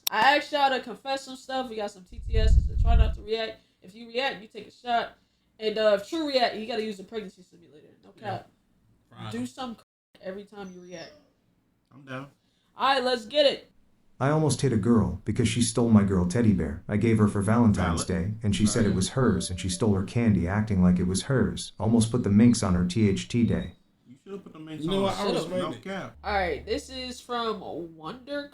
I asked y'all to confess some stuff. We got some TTS. So try not to react. If you react, you take a shot. And if True react, you gotta use the pregnancy simulator. No cap. Yeah. Do some every time you react. I'm down. Alright, let's get it. I almost hit a girl because she stole my girl teddy bear I gave her for Valentine's Day, and she said it was hers, and she stole her candy acting like it was hers. Almost put the minx on her THT day. You should have put the minx on. I was no cap. Alright, this is from Wonder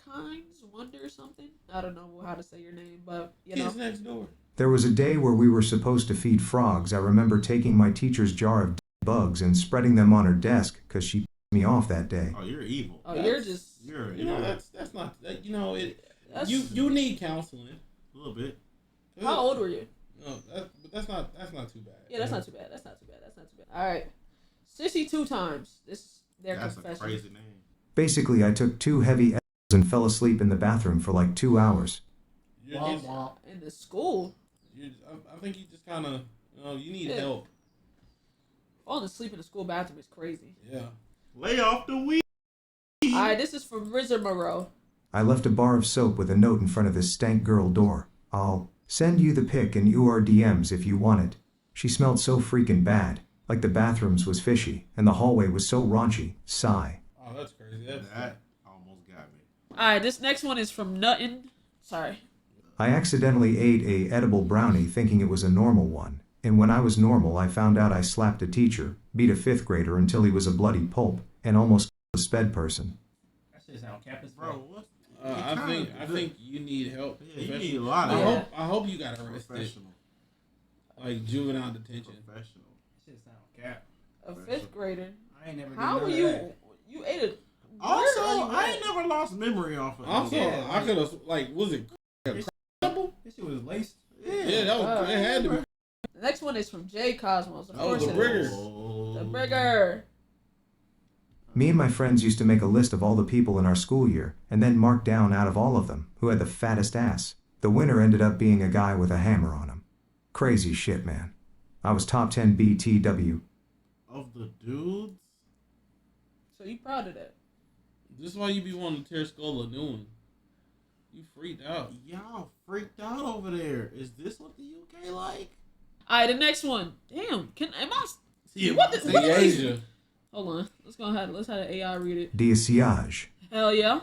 something. I don't know how to say your name, but you know. Kids next door. There was a day where we were supposed to feed frogs. I remember taking my teacher's jar of bugs and spreading them on her desk because she pissed me off that day. Oh, you're evil. Oh, you're just... You know, that's not... you know, you need counseling. A little bit. How old were you? No, that's not too bad. Yeah, that's not too bad. That's not too bad. All right. 62 times. This is their confession. That's a crazy name. Basically, I took 2 heavy edibles and fell asleep in the bathroom for like 2 hours. In the school? I think you just kind of, you need help. Falling asleep in the school bathroom is crazy. Yeah. Lay off the weed. Alright, this is from Rizzer Moreau. I left a bar of soap with a note in front of this stank girl door. I'll send you the pic and UR DMs if you want it. She smelled so freaking bad. Like the bathrooms was fishy, and the hallway was so raunchy. Sigh. Oh, that's crazy. That almost got me. Alright, this next one is from Nuttin. Sorry. I accidentally ate a edible brownie thinking it was a normal one. And when I was normal, I found out I slapped a teacher, beat a 5th grader until he was a bloody pulp, and almost killed a sped person. That shit's on campus, bro. What? I think you need help. Yeah, you need a lot of help. I hope you got arrested. Like juvenile detention. Professional. That shit sound cap. A 5th grader. I ain't never. How were you? You ate it. Also, I ain't never lost memory off of it. Also, I could have was it? This shit was laced. Yeah, that was. It had to be. The next one is from J Cosmos. Of course the Brigger. The Brigger. Me and my friends used to make a list of all the people in our school year, and then mark down out of all of them who had the fattest ass. The winner ended up being a guy with a hammer on him. Crazy shit, man. I was top 10 BTW. Of the dudes? So you proud of that? This is why you be wanting to tear skull a new one. You freaked out. Y'all freaked out over there. Is this what the UK like? Alright, the next one. Damn. Am I... Yeah, what Asia. Hold on. Let's have the AI read it. Siage. Hell yeah.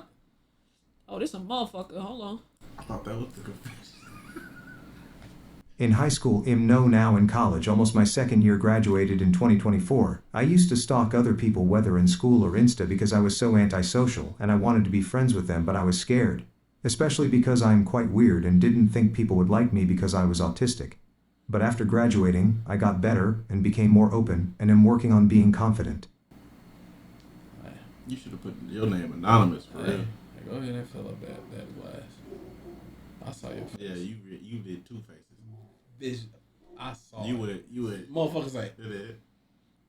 Oh, this a motherfucker. Hold on. I thought that was the confession. In high school, now in college, almost my second year, graduated in 2024. I used to stalk other people, whether in school or Insta, because I was so antisocial and I wanted to be friends with them, but I was scared. Especially because I'm quite weird and didn't think people would like me because I was autistic. But after graduating, I got better and became more open and am working on being confident. You should have put your name anonymous for real. Hey, go ahead and fill up that glass. I saw your face. Yeah, you did 2 faces. Bitch, I saw you would motherfuckers like you did.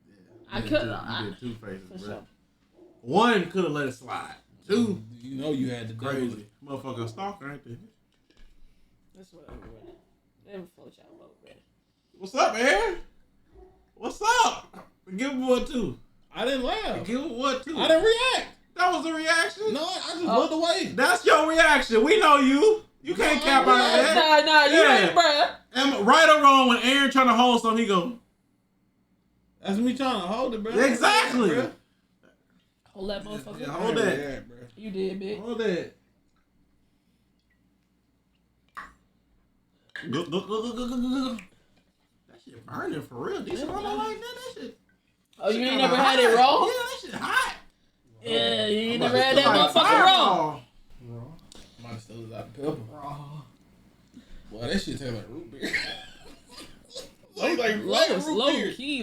Yeah. I could. You did 2 faces, bro. Sure. 1 could have let it slide. 2, you know you had to crazy motherfucker stalker, ain't they? That's what I'm doing. Never float y'all boat, man. What's up, man? What's up? Give him 1 too. I didn't laugh. Give him 1 too. I didn't react. That was the reaction. No, I just looked away. That's your reaction. We know you. You can't cap out of that. Nah, you ain't, bruh. Am right or wrong, when Aaron trying to hold something, he go. That's me trying to hold it, bro. Exactly. Bro. Hold that motherfucker. Yeah, hold that. Yeah, bro. You did, bitch. Hold that. Look. That shit burning for real. Decent roll like that shit. Oh, you ain't never had it raw? Yeah, that shit hot. Yeah, you ain't never had that motherfucker raw. Might have still is out the pepper. Well, that shit tastes like root beer.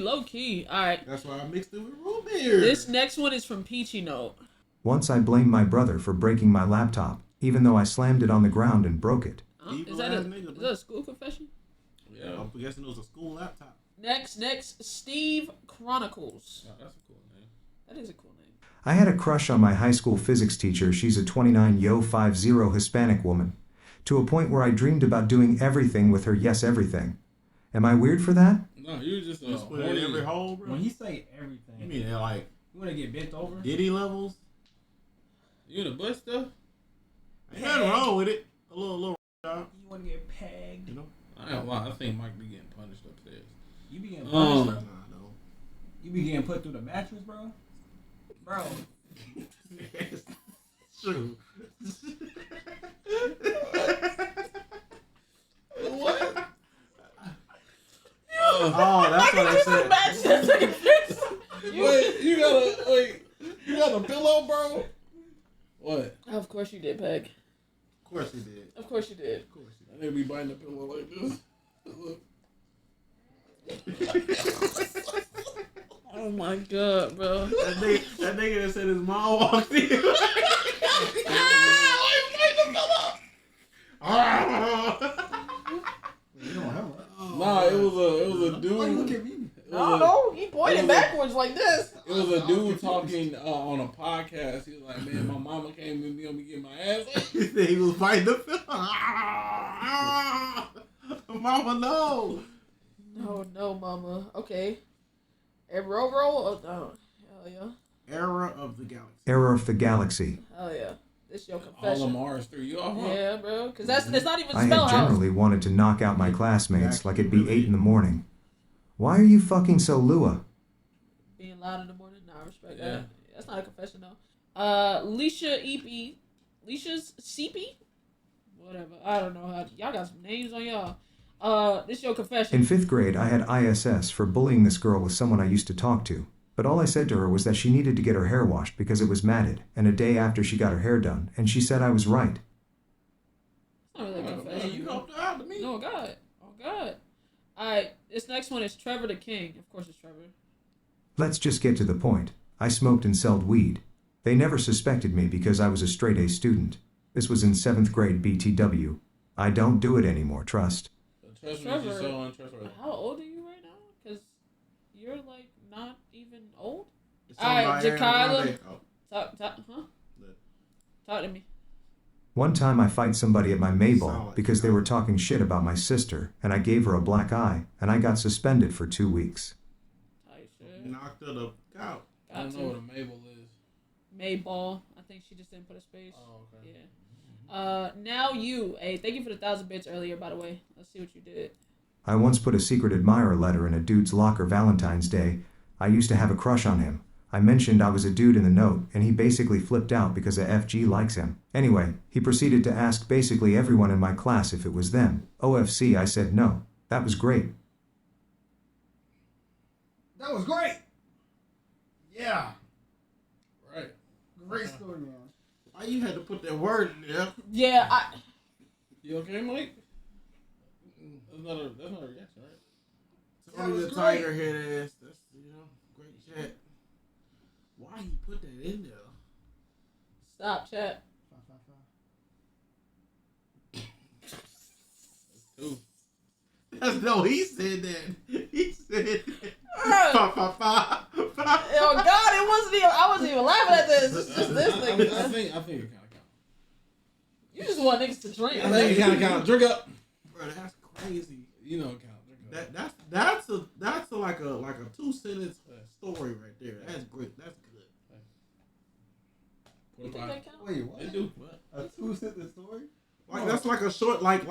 Low key. All right. That's why I mixed it with root beer. This next one is from Peachy Note. Once I blamed my brother for breaking my laptop, even though I slammed it on the ground and broke it. Is that a school confession? Yeah, I'm guessing it was a school laptop. Next, Steve Chronicles. Oh, that's a cool name. That is a cool name. I had a crush on my high school physics teacher. She's a 29-50 Hispanic woman. To a point where I dreamed about doing everything with her. Yes, everything. Am I weird for that? No, you're just put it in every hole, bro. When you say everything, you mean like you want to get bent over? Diddy levels? You in the butt stuff? Ain't nothing wrong with it. a little job. You want to get pegged. You know? I ain't gonna lie. I think Mike be getting punished upstairs. You be getting punished. Nah, no. You be getting put through the mattress, bro. Bro. It's true. What? Oh, that's what I said. Wait, you got a pillow, bro? What? Of course you did, Peg. Of course he did. Of course you did. Of course he I nigga be biting the pillow like this. Look. Oh my god, bro. That nigga that said his mom walked in. You don't have one. Nah, it was a dude. Why you look at me? No, he pointed backwards like this. It was a dude talking on a podcast. He was like, "Man, my mama came with me on me getting my ass." He said he was fighting the film. Mama, no. No, mama. Okay. And roll. Oh, hell yeah. Era of the Galaxy. Error of the galaxy. Hell yeah. This your All confession. them R's threw you off. Huh? Yeah, bro. Because it's not even I spell had house. generally wanted to knock out my classmates like it'd be 8 in the morning. Why are you fucking so Lua? Being loud in the morning. Nah, I respect Yeah. that. That's not a confession though. Leisha's CP? Whatever. I don't know how. Y'all got some names on y'all. This your confession. In 5th grade, I had ISS for bullying this girl with someone I used to talk to. But all I said to her was that she needed to get her hair washed because it was matted, and a day after she got her hair done, and she said I was right. It's not really a confession. You helped her out to me. No, God. Oh, God. Alright, this next one is Trevor the King. Of course it's Trevor. Let's just get to the point. I smoked and sold weed. They never suspected me because I was a straight A student. This was in 7th grade BTW. I don't do it anymore, trust. Trust me, Trevor, you're so untrustworthy. how old are you right now? Because you're like not even old. It's All right, on my Ariana Jakayla. Grande. Oh. Talk to me. One time I fight somebody at my Sound Mayball like because they were talking shit about my sister, and I gave her a black eye, and I got suspended for 2 weeks. Tight shit. Knocked her the out. I don't know what a Mabel is. Mayball. I think she just didn't put a space. Oh, okay. Yeah. Now you. Hey, thank you for the 1,000 bits earlier, by the way. Let's see what you did. I once put a secret admirer letter in a dude's locker Valentine's Day. I used to have a crush on him. I mentioned I was a dude in the note, and he basically flipped out because a FG likes him. Anyway, he proceeded to ask basically everyone in my class if it was them. OFC, I said no. That was great. That was great. Yeah. Right. Great story, man. Why you had to put that word in there? Yeah, You okay, Mike? That's not a reaction, right? Tony was the great. Tiger head ass. That's, great chat. Why you put that in there? stop, chat. 2. That's no, he said that. He said that. Oh, Fa. God, it wasn't even. I wasn't even laughing at this. It's just this I nigga. think man. it kind of counts. You just want niggas to drink. I think it kind of counts. Drink up. Bro, that's crazy. You know it counts. Drink up. That's like a 2-sentence story right there. That's great. That's good. You think that count? Wait, what? They do. A 2-sentence story? Like that's like a short like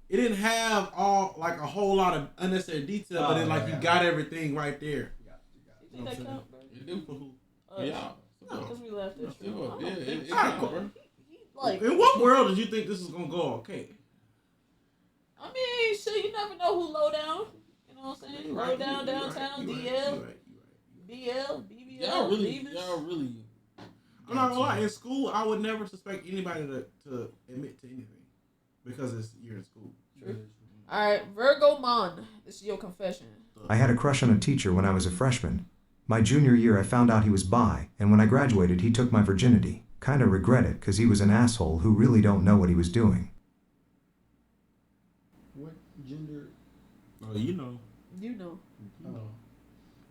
it didn't have all like a whole lot of unnecessary detail, but then like you got everything right there. You think that count, bro? They do. Yeah. Yeah. Because we left it. Yeah, it so. counts, bro. Like, In what world did you think this was gonna go okay? I mean, shit, you never know who low down. You know what I'm saying? Low down, downtown, DL, BL, BBL, Y'all Beavis. really. I'm not gonna lie. In school, I would never suspect anybody to admit to anything because you're in school. True. All right, Virgo Mon. This is your confession. I had a crush on a teacher when I was a freshman. My junior year, I found out he was bi, and when I graduated, he took my virginity. Kinda regret it, because he was an asshole who really don't know what he was doing. What gender? Oh, you know. You know,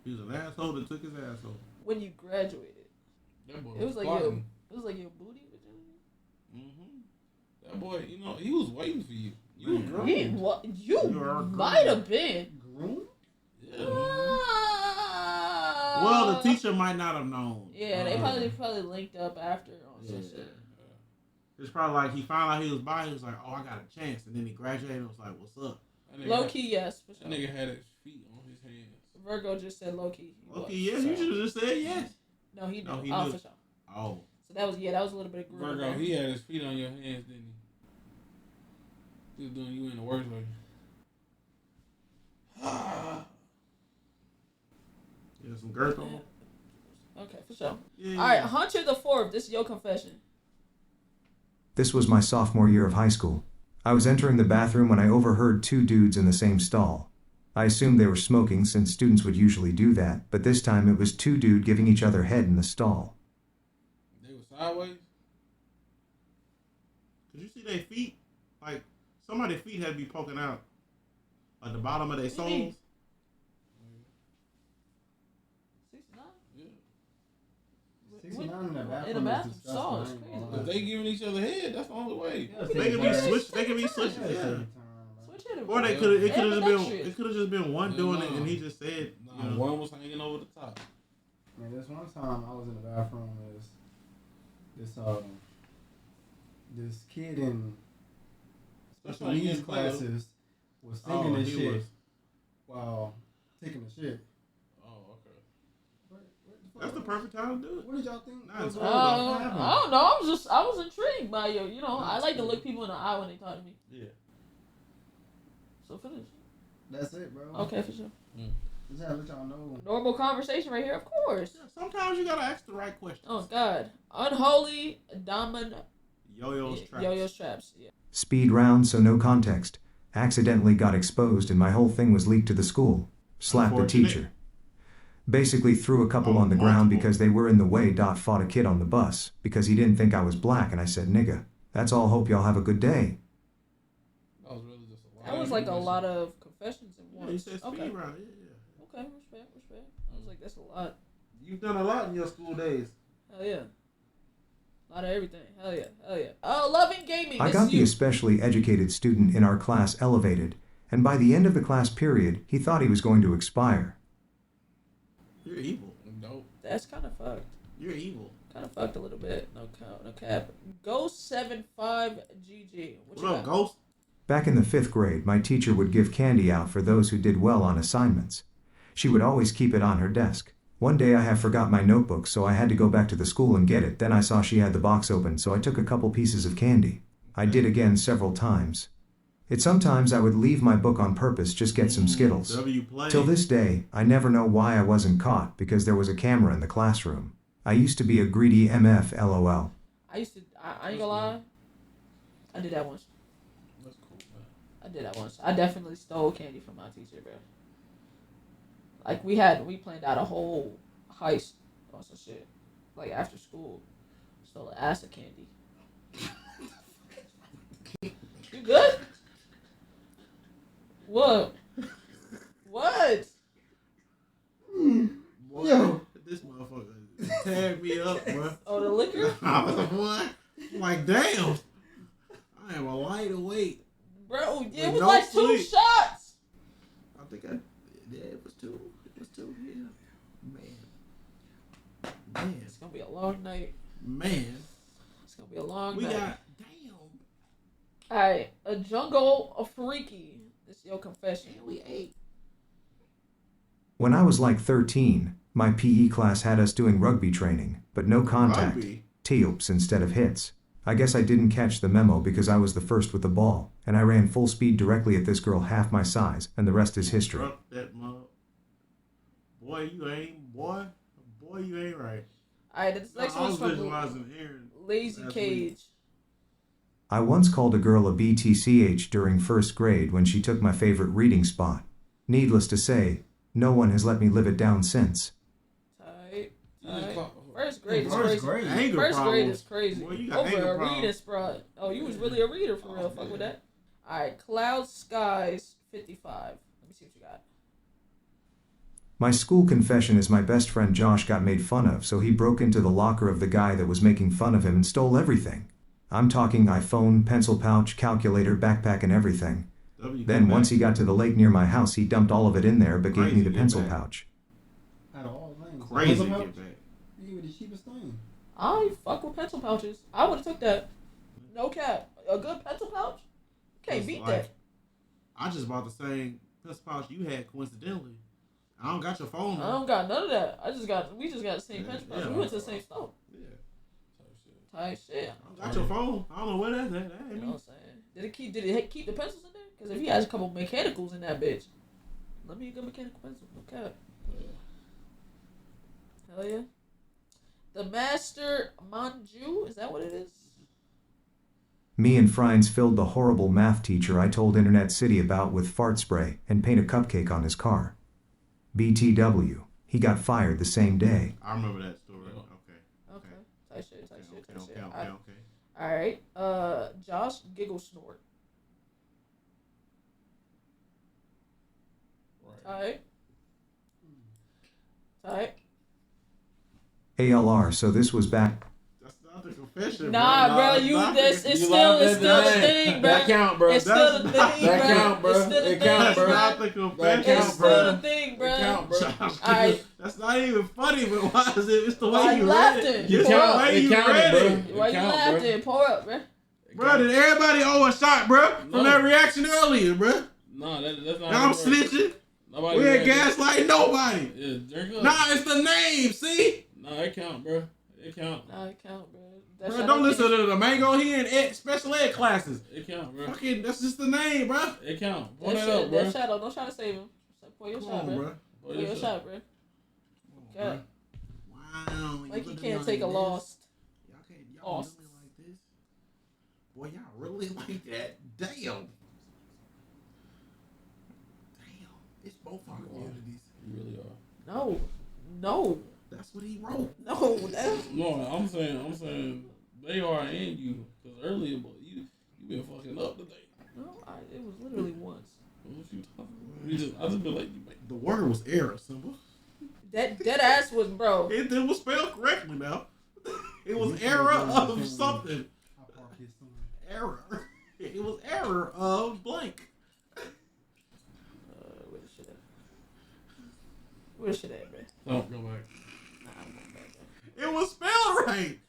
He was an asshole that took his asshole. when you graduated, That boy it was like plotting. your booty virginity. Mm-hmm. That boy, he was waiting for you. You were grown. You You're might have been. Groom? Yeah. Well, the teacher might not have known. Yeah, they probably linked up after on some shit. It's probably like he found out he was bi. He was like, "Oh, I got a chance," and then he graduated and was like, "What's up?" Low key, yes. For sure. That nigga had his feet on his hands. Virgo just said low key. Low key, yes. You should have just said yes. No, he knew. No, he Oh, knew. for sure. Oh. So that was a little bit of groove. Virgo, he had his feet on your hands, didn't he? He was doing you in the worst way. Yeah, some girth on. Okay, for sure. Yeah, All right, Hunter the Fourth. This is your confession. This was my sophomore year of high school. I was entering the bathroom when I overheard two dudes in the same stall. I assumed they were smoking since students would usually do that, but this time it was two dudes giving each other head in the stall. They were sideways? Could you see their feet? Like, somebody's feet had to be poking out. Like the bottom of their soles. 69? Yeah. 69 in the bathroom. In the bathroom, is so it's disgusting. crazy. If they giving each other head, that's the only way. They could be switched. They could be switched. Yeah. Switch it. Or they could. It could have just been. Ambidextrous. It could have just been one doing it, and he just said. Nah, You know, one was hanging over the top. Man, this one time I was in the bathroom with this kid in special That's why he needs didn't play with classes was singing this he shit was. while taking the shit. Oh, okay. That's the perfect time to do it. What did y'all think? Nah, it's was all I happening? don't know. I was intrigued by you. You know, I like to look people in the eye when they talk to me. Yeah. So finish. That's it, bro. Okay, for sure. Just had to let y'all know. Normal conversation right here, of course. Yeah, sometimes you gotta ask the right questions. Oh God, unholy dominant. Yo-yo's traps. Yo-yo's traps. Yeah. Speed round, so no context. Accidentally got exposed and my whole thing was leaked to the school. Slapped the Unfortunate. teacher. Basically threw a couple on the ground because they were in the way. Fought a kid on the bus because he didn't think I was black, and I said, "Nigga, that's all. Hope y'all have a good day." That was really just a lot. That was like a lot of confessions in Yeah, one. you said speed Okay. round. Yeah. Okay, respect. I was like, that's a lot. You've done a lot in your school days. Hell yeah. A lot of everything. Hell yeah. Loving gaming. I This got is the you. especially educated student in our class elevated, and by the end of the class period, he thought he was going to expire. You're evil. Dope. That's kind of fucked. You're evil. Kind of fucked a little bit. No cap. Ghost75GG. What up, Ghost? Back in the 5th grade, my teacher would give candy out for those who did well on assignments. She would always keep it on her desk. One day I forgot my notebook, so I had to go back to the school and get it. Then I saw she had the box open, so I took a couple pieces of candy. I did again several times. Sometimes I would leave my book on purpose, just get some Skittles. W play. Till this day, I never know why I wasn't caught, because there was a camera in the classroom. I used to be a greedy MF, LOL. I ain't gonna lie. I did that once. That's cool, man. I did that once. I definitely stole candy from my teacher, bro. Like we planned out a whole heist on some shit. Like after school. Stole an ass of candy. You good? What? What? Boy, Yo. this motherfucker tagged me up, bro. Oh, the liquor? I was like, what? I'm like, damn. I am a lighter weight. Bro, yeah, it With was no like 2 sleep. shots. I think yeah, it was two. Yeah. Man. It's gonna be a long night. Man. It's gonna be a long We night. got, damn. Alright, a jungle, a freaky. This is your confession. And we ate. When I was like 13, my PE class had us doing rugby training, but no contact. Rugby. Tee-ups instead of hits. I guess I didn't catch the memo because I was the first with the ball, and I ran full speed directly at this girl half my size, and the rest is history. Struck that mug. Boy, you ain't right. Alright, this next I one's was from visualizing Aaron. Lazy last Cage. week. I once called a girl a BTCH during 1st grade when she took my favorite reading spot. Needless to say, no one has let me live it down since. Tight. You just caught- First grade is First crazy. grade. Anger First grade problems. is crazy. Boy, you got Over anger a problems. reading spot. Oh, you was really a reader for real. Fuck with that. Alright, Cloud Skies 55. Let me see what you got. My school confession is my best friend Josh got made fun of, so he broke into the locker of the guy that was making fun of him and stole everything. I'm talking iPhone, pencil pouch, calculator, backpack, and everything. Then once he got to the lake near my house, he dumped all of it in there, but gave me the pencil pouch. Out of all things. Crazy Pencil get pouch? back. You give me the cheapest thing. I fuck with pencil pouches. I would have took that. No cap. A good pencil pouch? Can't beat that. I just bought the same pencil pouch you had coincidentally. I don't got your phone number. I don't got none of that. We just got the same pencil pouch. We went to the same store. Yeah. Type shit. I got your phone. I don't know where that's at. You know what I'm saying? Did it keep the pencils in there? Because if he has a couple mechanicals in that bitch, let me get a mechanical pencil. No cap. Hell yeah. The Master Manju, is that what it is? Me and Friends filled the horrible math teacher I told Internet City about with fart spray and paint a cupcake on his car. BTW. He got fired the same day. I remember that story. Okay. Tight shit. Okay. Alright. Josh Giggle Snort. Right. Tight. ALR, so this was back. That's not the confession. Nah, bro, it's still the thing, bro. That count, bro. It's still the thing, bro. That count, bro. It's still the thing, That's bro. not the confession. It's still the thing, bro. Count, bro. Alright. That's not even funny, but why is it? It's the Why way you you read laughing? it. You It's the count. way It you counted, read bro. it. Why you Count, laughing? Pour up, bro. Bro, did everybody owe a shot, bro? From that reaction earlier, bro? No, that's not. Now I'm snitching. Nobody We ain't gaslighting nobody. Yeah, drink up. Nah, it's the name, see? Nah, it count, bro. It count. Nah, it count, bro. Bro, don't listen to the Mango here in special ed classes. It count, bro. Fucking, that's just the name, bro. It count. Point That it up, shit, bro. that shadow. Don't try to save him. Pour your shot, bro. Pour your shot, bro. Okay. Wow. Like you can't take a loss. Y'all can't do me like this. Boy, y'all really like that. Damn. It's both our communities. You really are. No. That's what he wrote. No, that's... No, I'm saying they are and you. Because earlier, boy, you been fucking up today. No, it was literally once. What you talking about? I just been like, The word was error, Simba. That ass was, bro. It was spelled correctly now. It was error of something. Error. It was error of blank. Where the shit at? Where the shit at, man? don't go back. Nah, I'm going back there. It was spelled right.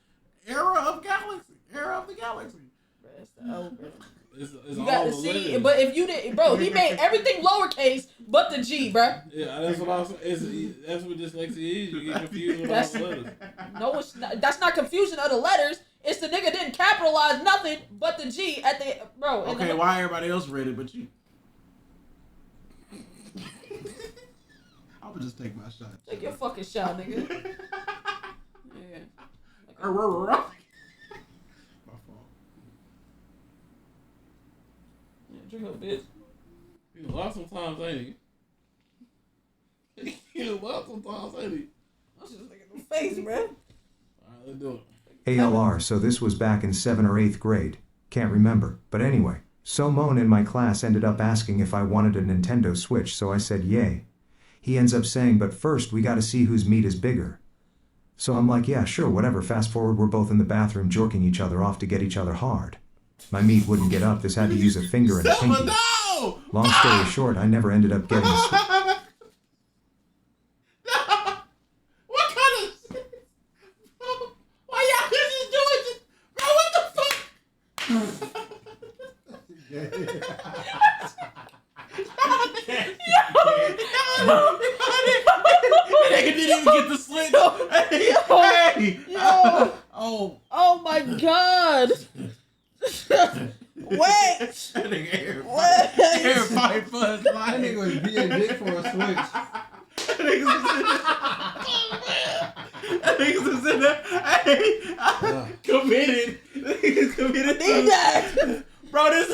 Error of galaxy. Error of the galaxy. Bro, that's the O, bro. It's You all got to the see, letters. but if you didn't, bro, he made everything lowercase but the G, bro. Yeah, that's what I'm saying. That's what dyslexia is. You get confused with all the letters. No, it's not. That's not confusion of the letters. It's the nigga didn't capitalize nothing but the G at the, bro. Okay, why everybody else read it but you? I would just take my shot. Take your fucking shot, nigga. Yeah. My fault. Yeah, drink up, bitch. He lost sometimes, ain't he? He lost sometimes, ain't he? I'm just looking at the face, bro. Alright, let's do it. ALR, so this was back in 7th or 8th grade. Can't remember. But anyway, so Moan in my class ended up asking if I wanted a Nintendo Switch, so I said yay. He ends up saying, but first we gotta see whose meat is bigger. So I'm like, yeah, sure, whatever. Fast forward, we're both in the bathroom jorking each other off to get each other hard. My meat wouldn't get up, this had to use a finger and a pinky. No! Long story short, I never ended up getting a Switch. What kind of shit? Why y'all just doing this? Bro, what the fuck? That nigga didn't even get the switch. Hey! Oh my god. Wait. That nigga air Wait. pipe fuzz. That nigga was being dick for a switch. That niggas is in there. Hey, committed. Niggas committed. Need that. Bro, this.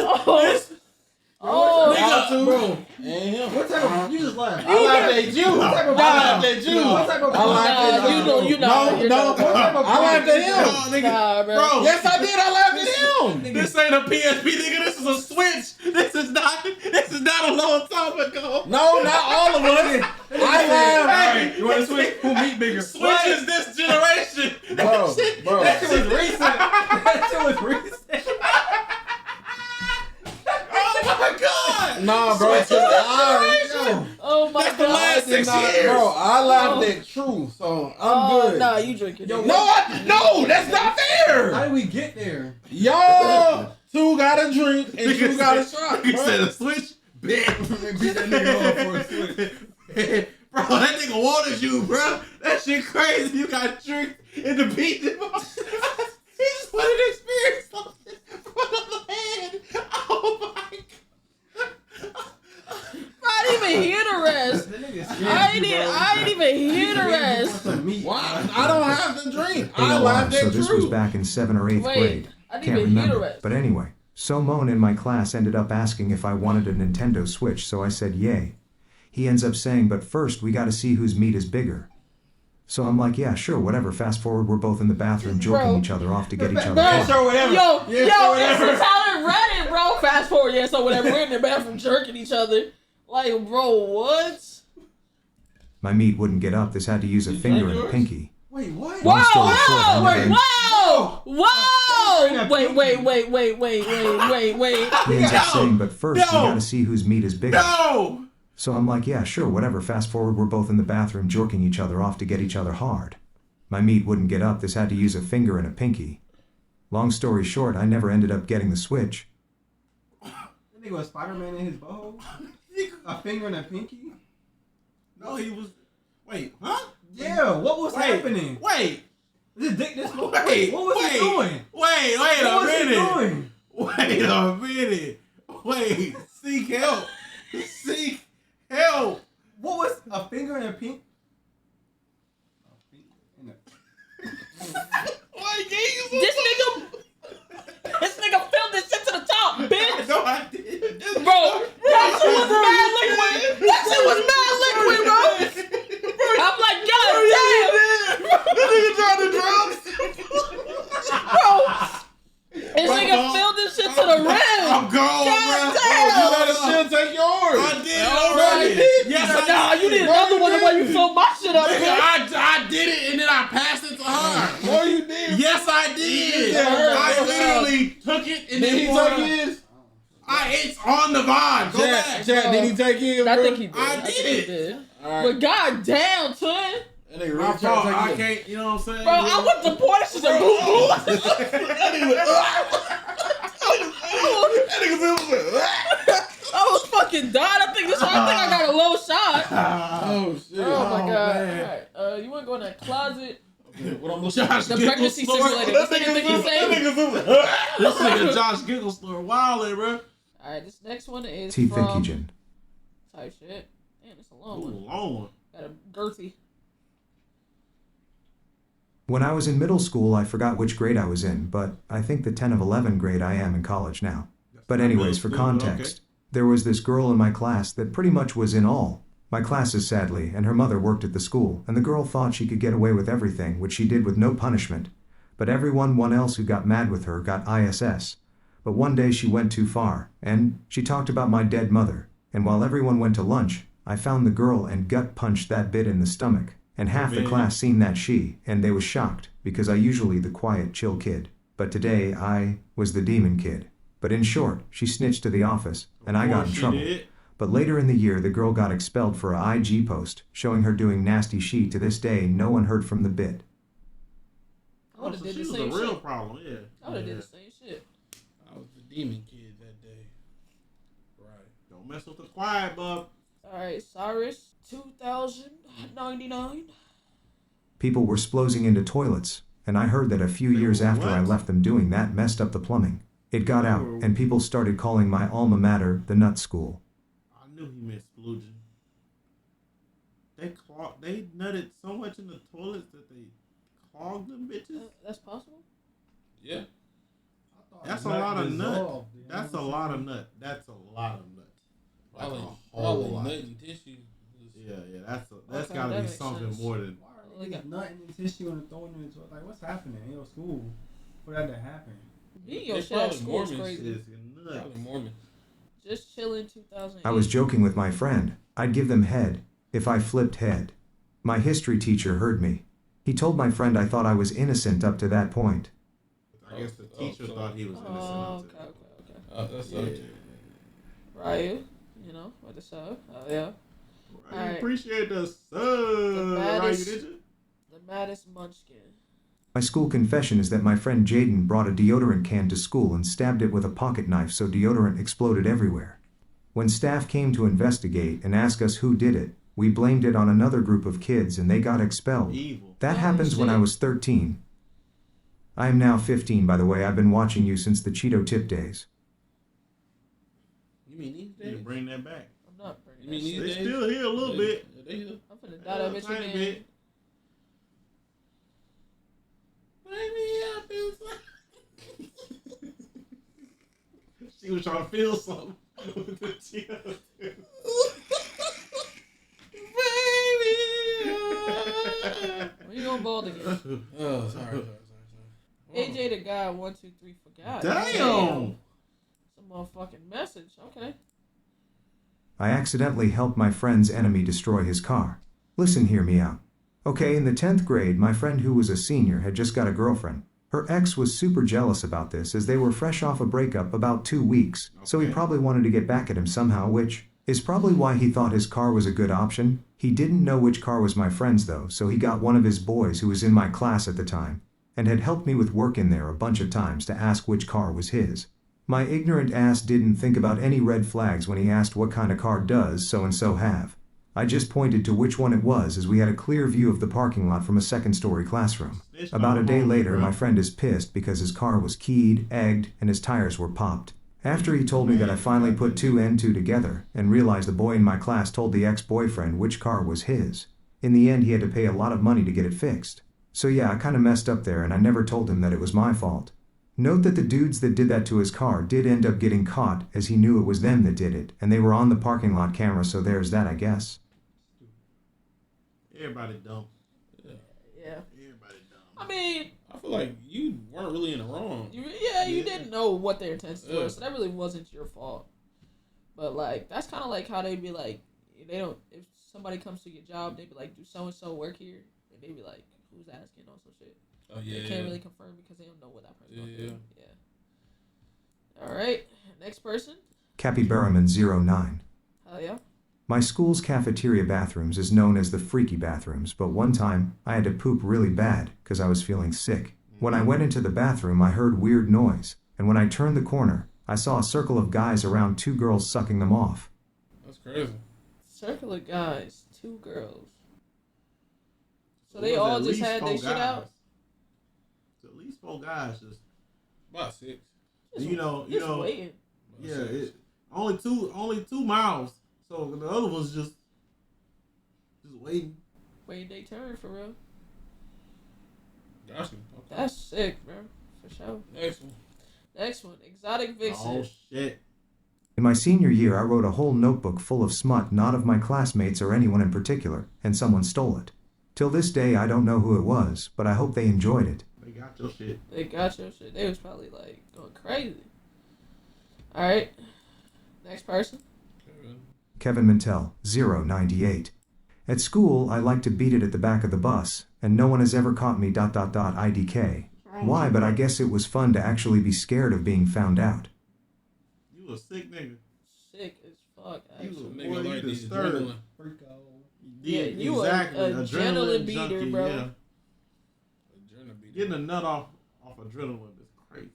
Oh, Nigga, Bro, and him. What type of... You just laughed. I laughed at you. What type of... I laughed at you. What type of... I laughed at you. you know. No. What type of... I laughed at him. nigga. Nah, bro. Yes, I did. I laughed at him. This ain't a PSP, nigga. This is a Switch. This is not a long time ago. No, not all of us. I laughed. Hey, You want to switch? Who meat bigger? Switch is this generation. Bro. That shit was recent. That shit was recent. Oh my god. Nah, bro. Oh my That's the god. last 6 years. Bro, I laughed at True, so I'm good. Nah, you drinking. No, that's not fair. where? How did we get there? Y'all two got a drink and you got a shot. He said a switch. Bitch. Beat that nigga off for a switch. Bro, that nigga wanted you, bro. That shit crazy. You got tricked into beating him. He just wanted to experience something from the head. Oh my god. I didn't even hear the rest. I ain't even hear the rest. Why? I don't have to drink. I AOR, laughed at so this was Drew. back in 7th or 8th grade. I didn't Can't even hear the remember. rest. But anyway, so Moan in my class ended up asking if I wanted a Nintendo Switch, so I said yay. He ends up saying, but first we gotta see whose meat is bigger. So I'm like, yeah, sure, whatever. Fast forward, we're both in the bathroom jorking each other off to get each other Yeah, hard. sure, whatever. Yo, whatever. this is how they read it, bro. Fast forward, yeah, so whatever. We're in the bathroom jerking each other. Like, bro, what? My meat wouldn't get up. This had to use a finger and a pinky. Wait, what? Long story short, I never Wait. He ends up saying, but first we gotta see whose meat is bigger. No! So I'm like, yeah, sure, whatever. Fast forward, we're both in the bathroom jorking each other off to get each other hard. My meat wouldn't get up. This had to use a finger and a pinky. Long story short, I never ended up getting the Switch. That nigga was Spider-Man in his boho? A finger and a pinky? No, he was. Wait, huh? Yeah, what was happening? Wait. This dick this long? Wait, What was he doing? Wait What a was he minute. doing? Wait a minute. Wait, seek help. Seek help. What was a finger and a pink? A finger and a... This nigga filled this shit to the top, bitch. No, I didn't. Bro, that shit was mad liquid. That shit was mad liquid, bro. I'm like, god damn. That nigga tried to drown. Bro, this nigga filled this shit to the rim. I'm gone, God bro. damn. You gotta still take yours. I did already. Yes, I Nah, you need another one the way you filled my shit up, Nigga, bitch. I did it and then I passed it to her. No, you did. Yes, I did. Yeah, I literally took it and Did he then take his? It's on the vibe. Go back. Chad, did he take his? I bro? think he did. I think did. he did. All right. But god damn, twin. That nigga My really fault. trying to I take his. can't, you know what I'm saying? Bro, I went to pour this shit to boo boo. That nigga was I was fucking dying. I think I got a low shot. Oh shit. Oh my god. man. Alright, you wanna go in that closet? What I'm looking at? The pregnancy simulator. This nigga think he's safe? This nigga Josh Giggle store wildin', bro. Alright, this next one is T. from Finkygin. type shit. Damn, it's a long Ooh, one. long one. Got a girthy. When I was in middle school, I forgot which grade I was in, but I think the 10 of 11 grade I am in college now. But anyways, for context, there was this girl in my class that pretty much was in all my classes, sadly, and her mother worked at the school, and the girl thought she could get away with everything, which she did with no punishment. But everyone else who got mad with her got ISS. But one day she went too far, and she talked about my dead mother, and while everyone went to lunch, I found the girl and gut punched that bit in the stomach, and half the class seen that and they was shocked, because I usually the quiet, chill kid. But today, I was the demon kid. But in short, she snitched to the office, and I got in trouble. But later in the year, the girl got expelled for a IG post, showing her doing nasty shit. To this day, no one heard from the bit. I would have did She the was same a real shit. problem, yeah. I would have did the same shit. I was the demon kid that day. Right. Don't mess with the quiet, bub. Alright, Cyrus, 2099. People were splozing into toilets, and I heard that a few years after I left them doing that messed up the plumbing. It got out, and people started calling my alma mater the nut school. I knew he meant splooging. They nutted so much in the toilets that they clogged them bitches. That's possible? Yeah. That's a lot of nut. That's a lot of nut. That's a lot of nut. Like Probably, a whole probably lot. nut and tissue. Yeah, that's Okay, gotta that be makes something sense. more than. Why are niggas nutting in tissue and throwing it into it? Like, what's happening in your school for that to happen? Being your They shit at probably school is Mormons. crazy. It's nuts. Probably Mormon. Just chilling 2008. I was joking with my friend. I'd give them head if I flipped head. My history teacher heard me. He told my friend I thought I was innocent up to that point. I guess the teacher thought he was innocent. Oh, up to okay. That's that. okay. Ryu, you know, what the sub. Oh, yeah. I Alright. appreciate the sub. The Right, maddest- did you? The maddest munchkin. My school confession is that my friend Jaden brought a deodorant can to school and stabbed it with a pocket knife so deodorant exploded everywhere. When staff came to investigate and ask us who did it, we blamed it on another group of kids and they got expelled. Evil. That happens when I was 13. I am now 15, by the way. I've been watching you since the Cheeto Tip days. You mean these You days? can bring that back. I'm not bringing You mean that these shit. They still here a little bit. I'm finna die that bitch Tiny again. bit. Bring me up inside. She was trying to feel something with the Cheeto Tip. When you going bald again? Oh, sorry. AJ the guy 123 forgot. Damn. It's a motherfucking message. Okay. I accidentally helped my friend's enemy destroy his car. Listen, hear me out. Okay, in the 10th grade, my friend who was a senior had just got a girlfriend. Her ex was super jealous about this as they were fresh off a breakup about 2 weeks, so he Okay. probably wanted to get back at him somehow, which is probably why he thought his car was a good option. He didn't know which car was my friend's though, so he got one of his boys who was in my class at the time, and had helped me with work in there a bunch of times to ask which car was his. My ignorant ass didn't think about any red flags when he asked what kind of car does so-and-so have. I just pointed to which one it was as we had a clear view of the parking lot from a second-story classroom. About a day later, my friend is pissed because his car was keyed, egged, and his tires were popped. After he told me that, I finally put 2 and 2 together and realized the boy in my class told the ex-boyfriend which car was his. In the end, he had to pay a lot of money to get it fixed. So yeah, I kinda messed up there and I never told him that it was my fault. Note that the dudes that did that to his car did end up getting caught as he knew it was them that did it, and they were on the parking lot camera, so there's that, I guess. Everybody dumb. Yeah. Everybody dumb. I mean, I feel like you weren't really in the wrong. you Yeah. didn't know what their intentions Yeah. were, so that really wasn't your fault. But like, that's kind of like how they'd be like, they don't. If somebody comes to your job, they'd be like, "Do so and so work here?" And they'd be like, "Who's asking?" on some shit. Oh yeah. They can't really confirm because they don't know what that person's gonna Yeah. do. Yeah. All right, next person. Capybaraman09. Hell yeah. My school's cafeteria bathrooms is known as the freaky bathrooms, but one time, I had to poop really bad, cause I was feeling sick. When I went into the bathroom, I heard weird noise, and when I turned the corner, I saw a circle of guys around 2 girls sucking them off. That's crazy. Circle of guys, 2 girls. So It they was all at just least had 4 their shit guys. out. At least 4 guys just. About 6. You know. Waiting. Yeah. Only two mouths. So the other was just waiting. Waiting their turn for real. Gotcha. Okay. That's sick, bro. For sure. Next one. Next one, exotic vixen. Oh shit. In my senior year, I wrote a whole notebook full of smut, not of my classmates or anyone in particular, and someone stole it. Till this day, I don't know who it was, but I hope they enjoyed it. They got your shit. They got your shit. They was probably like going crazy. All right, next person. Kevin Mintel, 098. At school, I like to beat it at the back of the bus, and no one has ever caught me ... IDK. Why? But I guess it was fun to actually be scared of being found out. You a sick nigga. Sick as fuck. You Actually. a Nigga boy, like you these disturbed. adrenaline. Yeah, you exactly. a adrenaline beater, junkie, bro. Yeah. Adrenaline beater. Getting a nut off adrenaline is crazy.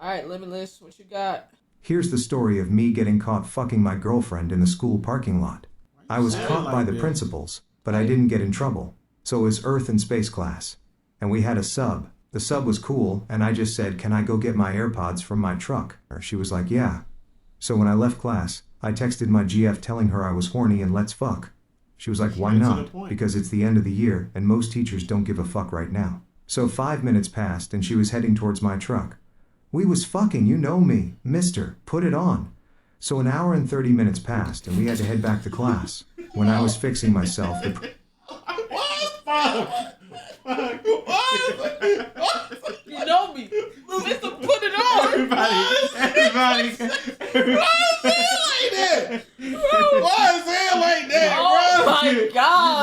All right, Limitless, what you got? Here's the story of me getting caught fucking my girlfriend in the school parking lot. I was Sound caught like by the this. principals, but I didn't get in trouble. So it was Earth and Space class. And we had a sub. The sub was cool, and I just said, "Can I go get my AirPods from my truck?" She was like, "Yeah." So when I left class, I texted my GF telling her I was horny and let's fuck. She was like, "Why Straight to the not?" point. Because it's the end of the year, and most teachers don't give a fuck right now. So 5 minutes passed, and she was heading towards my truck. "We was fucking, you know me, mister, put it on." So an hour and 30 minutes passed, and we had to head back to class. When I was fixing myself, You know me. Mr. Put it on. Everybody. Why is it like that, Oh bro? my God.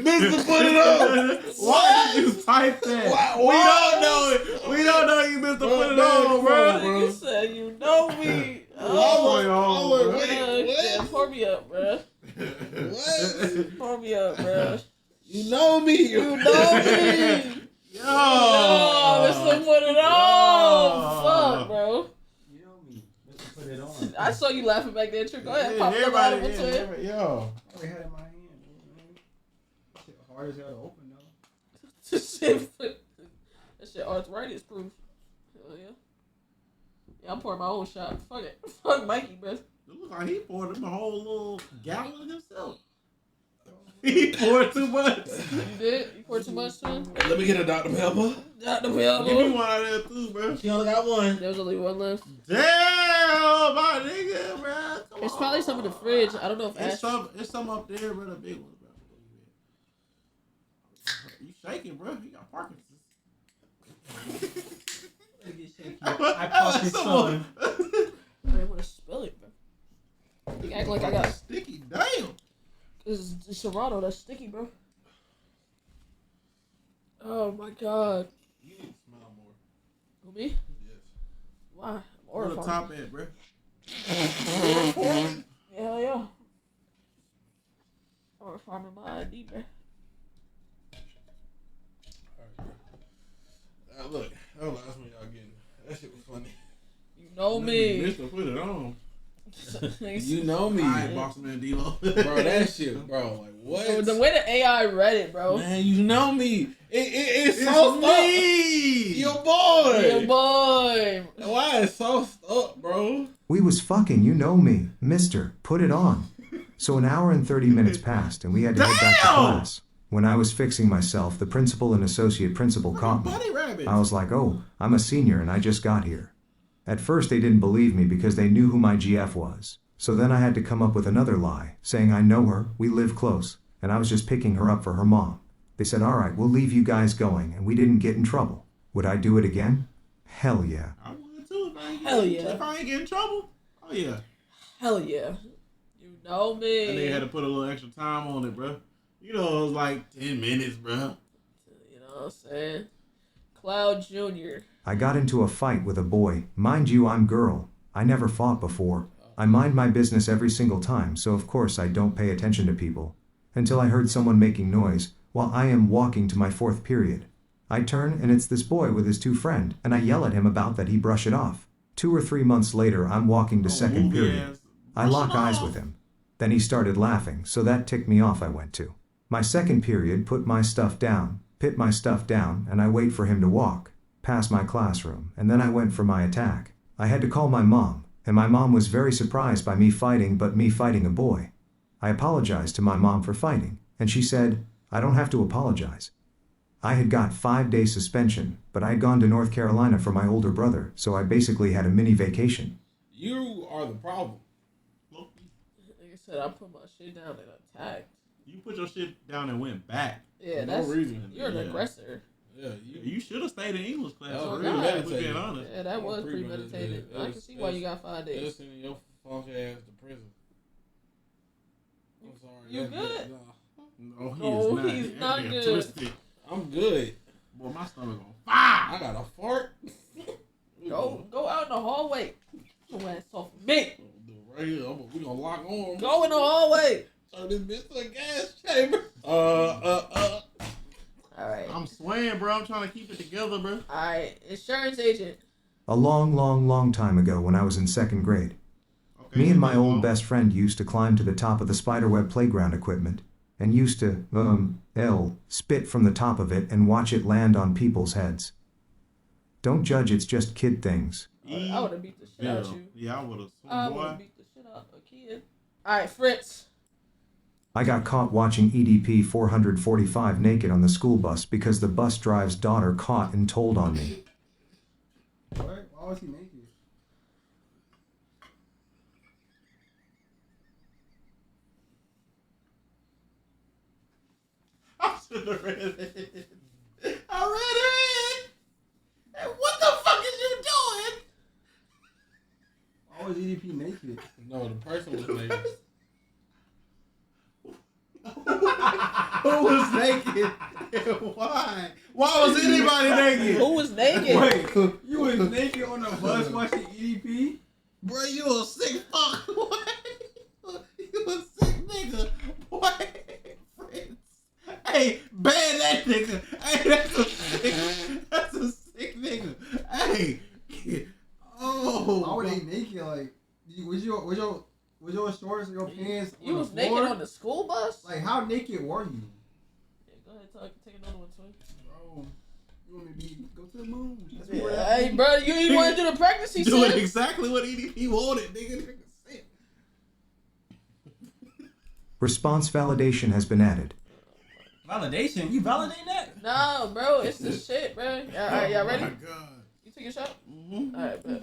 Mr. Put it on. Why did you type that? We don't know it. We don't know you, Mr. Put it on, bro. Nigga said, you know me. Yeah, pour me up, bro. Pour me up, bro. You know me. You know me. Mr. Put It On. Fuck, bro. You know me. Mr. Put It On. I saw you laughing back there, Trick. Go ahead, pop the bottle into it. Yo. I already had it in my hand. Shit hard as hell to open though. That shit arthritis proof. Hell yeah. Yeah, I'm pouring my own shot. Fuck it. Fuck Mikey, bro. It looks like he poured him a whole little gallon himself. He poured too much. You did? You poured too much, son? Let me get a Dr. Pepper. Dr. Give me Pepper. one out of there too, bro. She only got one. There's only one left. Damn, my nigga, bro. Come It's on. probably some in the fridge. I don't know if It's some up there, bro. The big ones, bro. You shaking, bro? You got Parkinson's. I popped his son. I didn't want to spill it, bro. You act like I got sticky. Damn. It's Serato. That's sticky, bro. Oh my god. You need to smile more. Who, me? Yes. Why? I'm Where the horrified. top at, bro? Hell yeah. Or farming my ID, bro. Look, that was the last one y'all getting. That shit was funny. You know me. Mr. Put It On. You know me. Alright, Bossman D-Lo. Bro, that shit, bro. Like, what? The way the AI read it, bro. Man, you know me. It's It's so me. Your boy. Your boy. Why it's so up, bro? We was fucking, you know me, mister, put it on. So an hour and 30 minutes passed and we had to head back to Damn! class. When I was fixing myself, the principal and associate principal caught me. Bunny rabbit. I was like, oh, I'm a senior and I just got here. At first they didn't believe me because they knew who my GF was. So then I had to come up with another lie, saying I know her, we live close, and I was just picking her up for her mom. They said, alright, we'll leave you guys going, and we didn't get in trouble. Would I do it again? Hell yeah. I would too Hell yeah. If I ain't get in trouble, oh yeah. Hell yeah. You know me. And they had to put a little extra time on it, bro. You know, it was like 10 minutes, bro. You know what I'm saying? Cloud Jr. I got into a fight with a boy. Mind you, I'm girl. I never fought before. I mind my business every single time, so of course I don't pay attention to people. Until I heard someone making noise while I am walking to my 4th period. I turn and it's this boy with his 2 friends, and I yell at him about that he brush it off. 2 or 3 months later, I'm walking to 2nd period. I lock eyes with him. Then he started laughing, so that ticked me off. I went to my 2nd period, put my stuff down, and I wait for him to walk past my classroom, and then I went for my attack. I had to call my mom, and my mom was very surprised by me fighting a boy. I apologized to my mom for fighting, and she said, I don't have to apologize. I had got 5-day suspension, but I had gone to North Carolina for my older brother, so I basically had a mini vacation. You are the problem. Like I said, I put my shit down and attacked. You put your shit down and went back. Yeah, For that's no reason. You're an aggressor. Yeah, You should have stayed in English class. Oh, Really, premeditated. if we're being honest. Yeah, that was Premeditated. premeditated. I can see why you got 5 They're days. sending your funk ass to prison. I'm sorry. You good? No, No, he he's is not That good. Twisted. I'm good. Boy, my stomach on fire. I got a fart. Go out in the hallway. Your ass off of me. Do it right here. We gonna lock on. Go in the hallway. Turn this bitch to a gas chamber. All right. I'm swaying, bro. I'm trying to keep it together, bro. All right. Insurance agent. A long time ago when I was in 2nd grade. Okay, Me and my old best friend used to climb to the top of the spiderweb playground equipment and used to, spit from the top of it and watch it land on people's heads. Don't judge, it's just kid things. I would have beat the shit out of you. Yeah, I would have. I would Boy. have beat the shit out of a kid. All right, Fritz. I got caught watching EDP 445 naked on the school bus because the bus driver's daughter caught and told on me. What? Why was he naked? I should have read it. I read it. Hey, what the fuck is you doing? Why was EDP naked? No, the person was naked. Who was naked? And why? Why was anybody naked? Who was naked? Wait, you was naked on the bus watching EDP? Bro, you a sick fuck. What? You a sick nigga. Boy, friends. Hey, ban that nigga. Hey, that's a sick Why were they naked? Like, was your shorts or your pants? You was naked on the school bus? Like, how naked were you? Yeah, go ahead, take another one, twin. Bro, you want me to go to the moon? Hey, bro, you ain't want to do the pregnancy Doing shit? exactly what EDP wanted, nigga. Response validation has been added. Validation? You validating that? No, bro, it's the shit, bro. Alright, y'all ready? Oh my god. You take a shot? Alright, bet.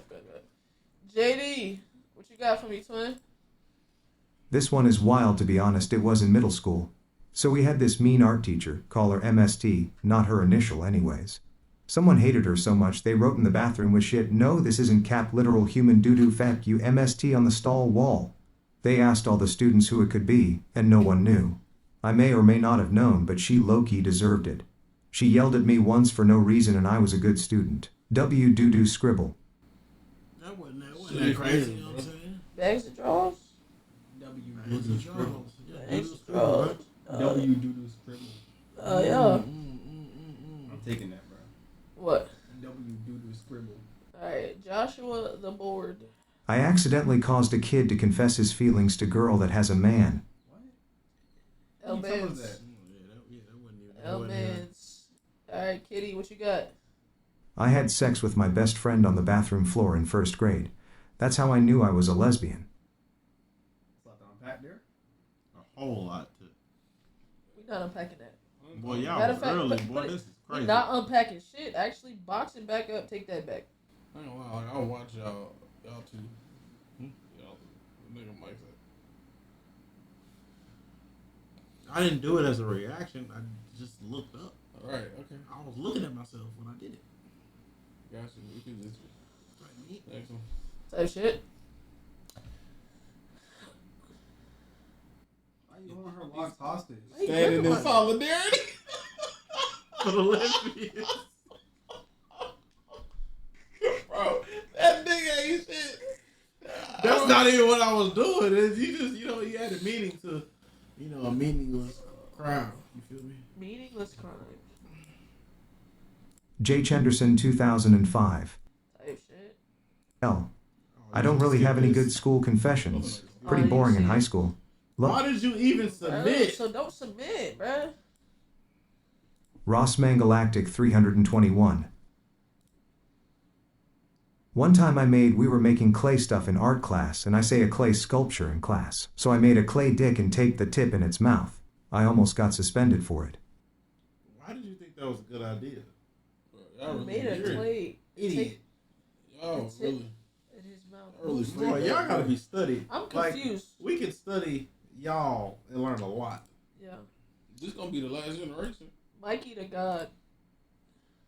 JD, what you got for me, twin? This one is wild, to be honest. It was in middle school. So we had this mean art teacher, call her MST, not her initial anyways. Someone hated her so much they wrote in the bathroom with shit, "No, this isn't cap literal human doo-doo fuck you MST" on the stall wall. They asked all the students who it could be, and no one knew. I may or may not have known, but she low-key deserved it. She yelled at me once for no reason and I was a good student. W doo-doo scribble. That wasn't that crazy, you know what I'm saying? Bags of draws? W Bags doo of scribble. draws. Bags of draws. W doo scribble. Yeah. I'm taking that, bro. What? W doo scribble. Alright, Joshua the board. I accidentally caused a kid to confess his feelings to girl that has a man. What? Tell us that. L-Mans. Alright, Kitty, what you got? I had sex with my best friend on the bathroom floor in 1st grade. That's how I knew I was a lesbian. There's a lot to unpack there. A whole lot to. We not unpacking that. Boy, y'all Matter was of fact, early, but boy. This is we crazy. not unpacking shit. Actually, boxing back up. Take that back. I ain't gonna lie, like, I'll watch y'all two. Y'all, nigga Mike said. I didn't do it as a reaction. I just looked up. Alright, okay. I was looking at myself when I did it. Gotcha. We can just. Next one. Type shit. Why you holding her locked hostage? Standing in solidarity. For the lesbians. Bro, that nigga ain't shit. That's not even what I was doing. Is you just, you had a meaning to, a meaningless crime. You feel me? Meaningless crime. J. Chenderson, 2005. Type shit. L. I don't really have any good school confessions. Pretty boring in high school. Why did you even submit? So don't submit, bruh. Ross Mangalactic 321. One time we were making clay stuff in art class, and I say a clay sculpture in class. So I made a clay dick and taped the tip in its mouth. I almost got suspended for it. Why did you think that was a good idea? Y'all really Made a clay Idiot. Y'all really. in his mouth. Early Boy, y'all gotta be studied. I'm confused. We can study y'all and learn a lot. Yeah. This gonna be the last generation. Mikey the God.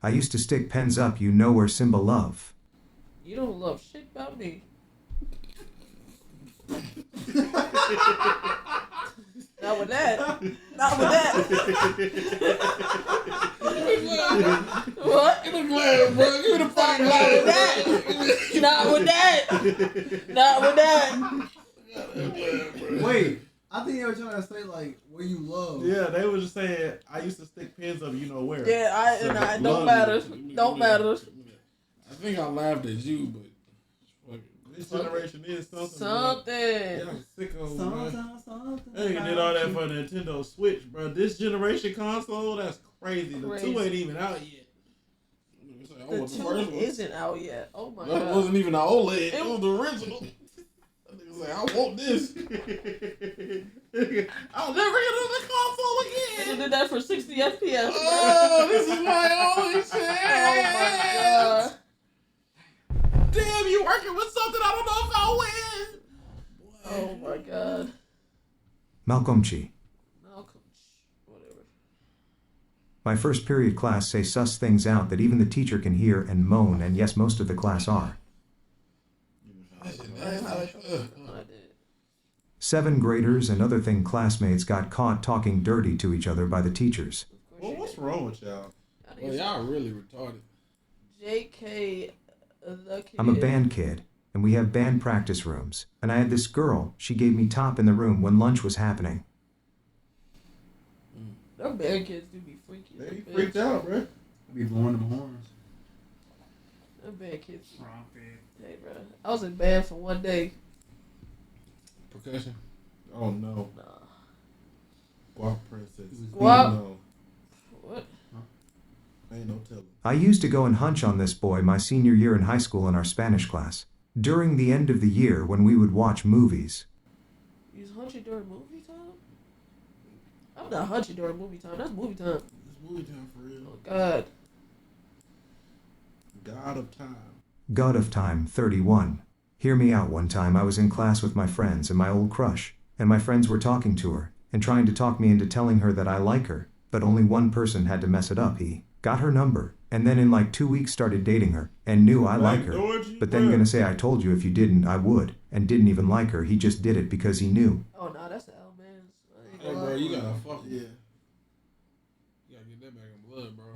I used to stick pens up where Simba love. You don't love shit about me. Not with that. Not with that. What? Give me the glass, bro. Give me the fucking Not with glass. that. Not with that. Not with that. Wait, I think they were trying to say like what you love. Yeah, they were just saying I used to stick pins up where. Yeah, it don't matter. Don't matter. I think I laughed at you, but This generation is something. Something. Yeah, sickos, man. They did all that for Nintendo Switch, bro. This generation console, that's crazy. The 2 ain't even out yet. The 2 isn't out yet. Oh my god. That wasn't even an OLED. It was the original. That nigga like, I want this. I'll never get another console again. They did that for 60 FPS. Oh, this is my only chance. Oh my god. Damn, you working with something I don't know if I'll win. Oh my god. Malcolm Chi. Malcolm. Whatever. My first period class say suss things out that even the teacher can hear and moan, and yes, most of the class are. I did. 7th graders and other thing classmates got caught talking dirty to each other by the teachers. Well, what's wrong with y'all? Well, y'all really retarded. JK the kid. I'm a band kid, and we have band practice rooms, and I had this girl, she gave me top in the room when lunch was happening. Them band kids do be freaky. They freaked out, bro. Be blowing them horns. Them bad kids. Hey, bro. I was in band for 1 day. Percussion. Oh no. Nah. Guap princess. Guap? No. What? Ain't no telling. I used to go and hunch on this boy my senior year in high school in our Spanish class. During the end of the year when we would watch movies. You was hunching during movie time? I'm not hunching during movie time. That's movie time. It's movie time for real. Oh, God. God of time. God of time, 31. Hear me out. One time I was in class with my friends and my old crush, and my friends were talking to her, and trying to talk me into telling her that I like her, but only one person had to mess it up. He got her number, and then in like 2 weeks started dating her, and knew I like her, but then gonna say I told you if you didn't, I would, and didn't even like her. He just did it because he knew. Oh, no, that's the L, man. Hey, bro, you gotta fuck Yeah. You gotta get that back in blood, bro.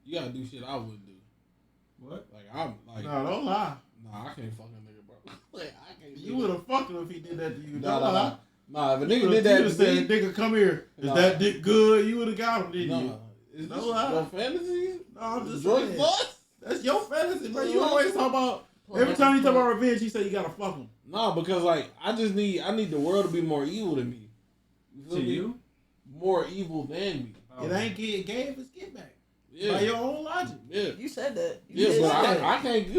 You gotta do shit I wouldn't do. What? Like, I'm like... No, don't lie. Nah, I can't fuck a nigga, bro. Like, I can't You would have fucked him if he did that to you. Nah, Don't lie. Nah, if a You nigga would've- did that you would've to said, me... nigga, come here. Is Nah. that dick good? You would have got him, didn't you? Nah. Is No this lie. your fantasy? No, I'm just George saying. Bush? That's your fantasy, bro. You always talk about... Well, Every time you talk about revenge, he say you gotta fuck him. Nah, because, like, I need the world to be more evil than me. You feel To me? you? More evil than me. Oh. It ain't get Gabe, it's get back. Yeah. By your own logic. Yeah. You said that. Yeah, but that. I can't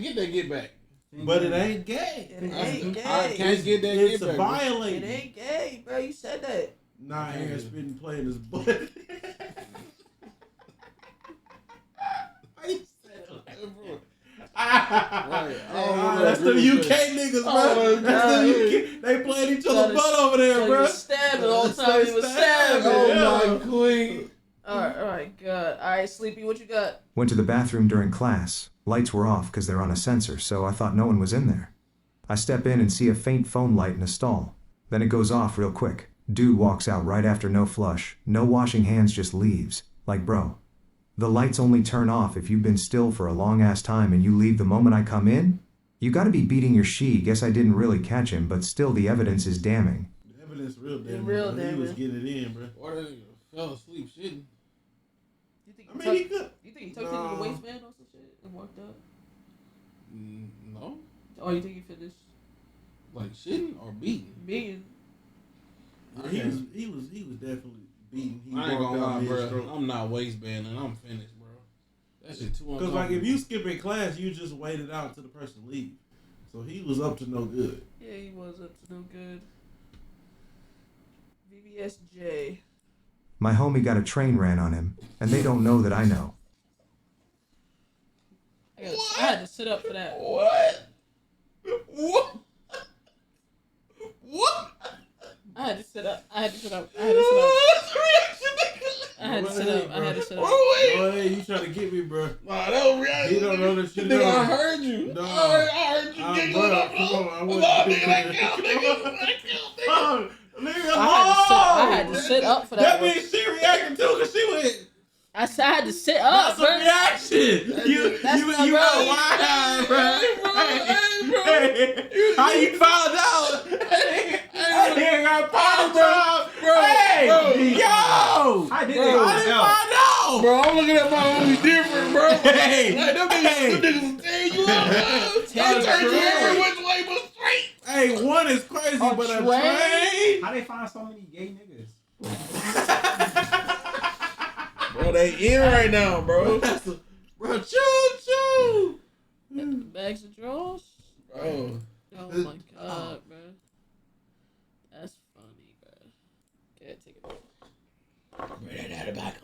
get that get back. But it ain't gay. It ain't gay. I can't get that It's get back. It violating. ain't gay, bro. You said that. Nah, Aaron spitting playing his butt. Why you say it like that? That's the UK niggas, bro. That's the UK. They playing each other's butt over there, So bro. you stabbing all the time. He was stabbing. Oh my queen. Alright, God. Alright, Sleepy, what you got? Went to the bathroom during class. Lights were off because they're on a sensor, so I thought no one was in there. I step in and see a faint phone light in a stall. Then it goes off real quick. Dude walks out right after, no flush, no washing hands, just leaves. Like, bro. The lights only turn off if you've been still for a long ass time and you leave the moment I come in? You gotta be beating your she. Guess I didn't really catch him, but still the evidence is damning. The evidence real damn. Real He damn. was getting it in, bro. Or that nigga fell asleep shitting. You think I mean, he could. you think he tucked into the waistband or some shit and walked up? No. Or you think he finished Like shitting or beating? being? He was definitely beating. He I ain't gonna lie, bro. mid-stroke. I'm not waistbanding. I'm finished, bro. That shit too uncomfortable. Because like if you skip in class, you just waited out till the person leave. So he was up to no good. Yeah, he was up to no good. VVSJ. My homie got a train ran on him, and they don't know that I know. I had to sit up for that. What? What? What? I had to sit up. I had to sit up. Boy, you trying to get me, bro. Nah, that was reaction. He don't know that shit. Nigga, I heard you. No. I heard you giggling bro, up, bro. come on, I Come wasn't on, thinking nigga, that. Leave me I had to sit up for that. That one. means she reacting too, because she went. I said I had to sit up, That's a bro. reaction. You not got right. wild, bro. Hey, how you found out? Hey, got power, bro. Hey, yo. I didn't find out. Bro, I'm looking at my homie different, bro. Hey, Like, them niggas was tearing you up, bro. I turned you every which way but straight. Hey, one is crazy, A but a train? train. How they find so many gay niggas? Bro, they in right now, bro. Bro, choo. Bags of drawers. Bro. Oh my God, bro. That's funny, bro. Okay, take it back.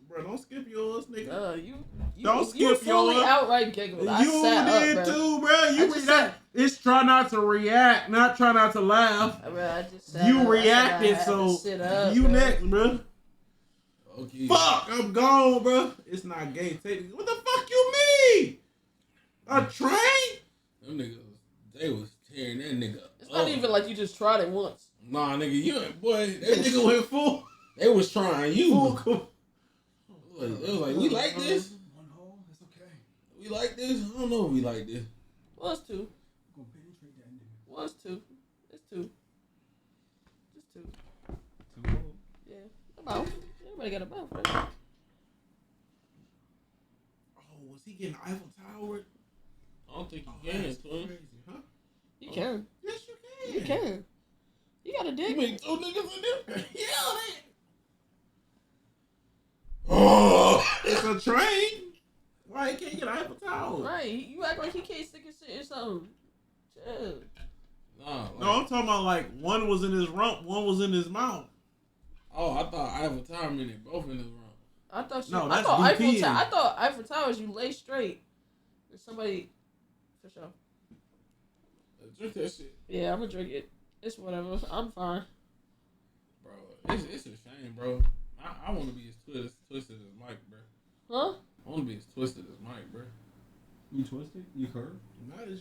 Bro, don't skip yours, nigga. You Don't you skip fully yours. outright giggled. I You sat did up, bro. too, bro. You just react. It's try not to react, not try not to laugh. Bro, I just sat You up. I reacted, said I had to so sit up, you bro. next, bro. Okay. Fuck, I'm gone, bro. It's not gay. What the fuck you mean? A train? Them niggas, they was tearing that nigga up. It's not even like you just tried it once. Nah, nigga, you ain't, boy. That nigga went full. They was trying you. Full. It was like, we like this? One hole, it's okay. We like this? I don't know if we like this. Was two. I'm gonna penetrate that nigga. Was two. It's two. Just two. Two holes. Yeah. A mouth. Everybody got a mouth, right? Oh, was he getting Eiffel Tower? I don't think you can, twin. Huh? You can. Yes, you can. You can. You got a You dick. mean 2 niggas in there? Yeah, Oh! it's a train. Why he can't get Eiffel Tower? Right. You act like he can't stick his shit in something. Chill. Nah, like, No, I'm talking about like one was in his rump, one was in his mouth. oh, I thought Eiffel Tower meant they both in his room. I thought you. No, I that's thought DP. I thought Eiffel Towers. You lay straight. There's somebody. For sure. Drink that shit. Yeah, I'm gonna drink it. It's whatever. I'm fine. Bro, it's a shame, bro. I want to be as twisted as Mike, bro. Huh? I want to be as twisted as Mike, bro. You twisted? You curved? Not as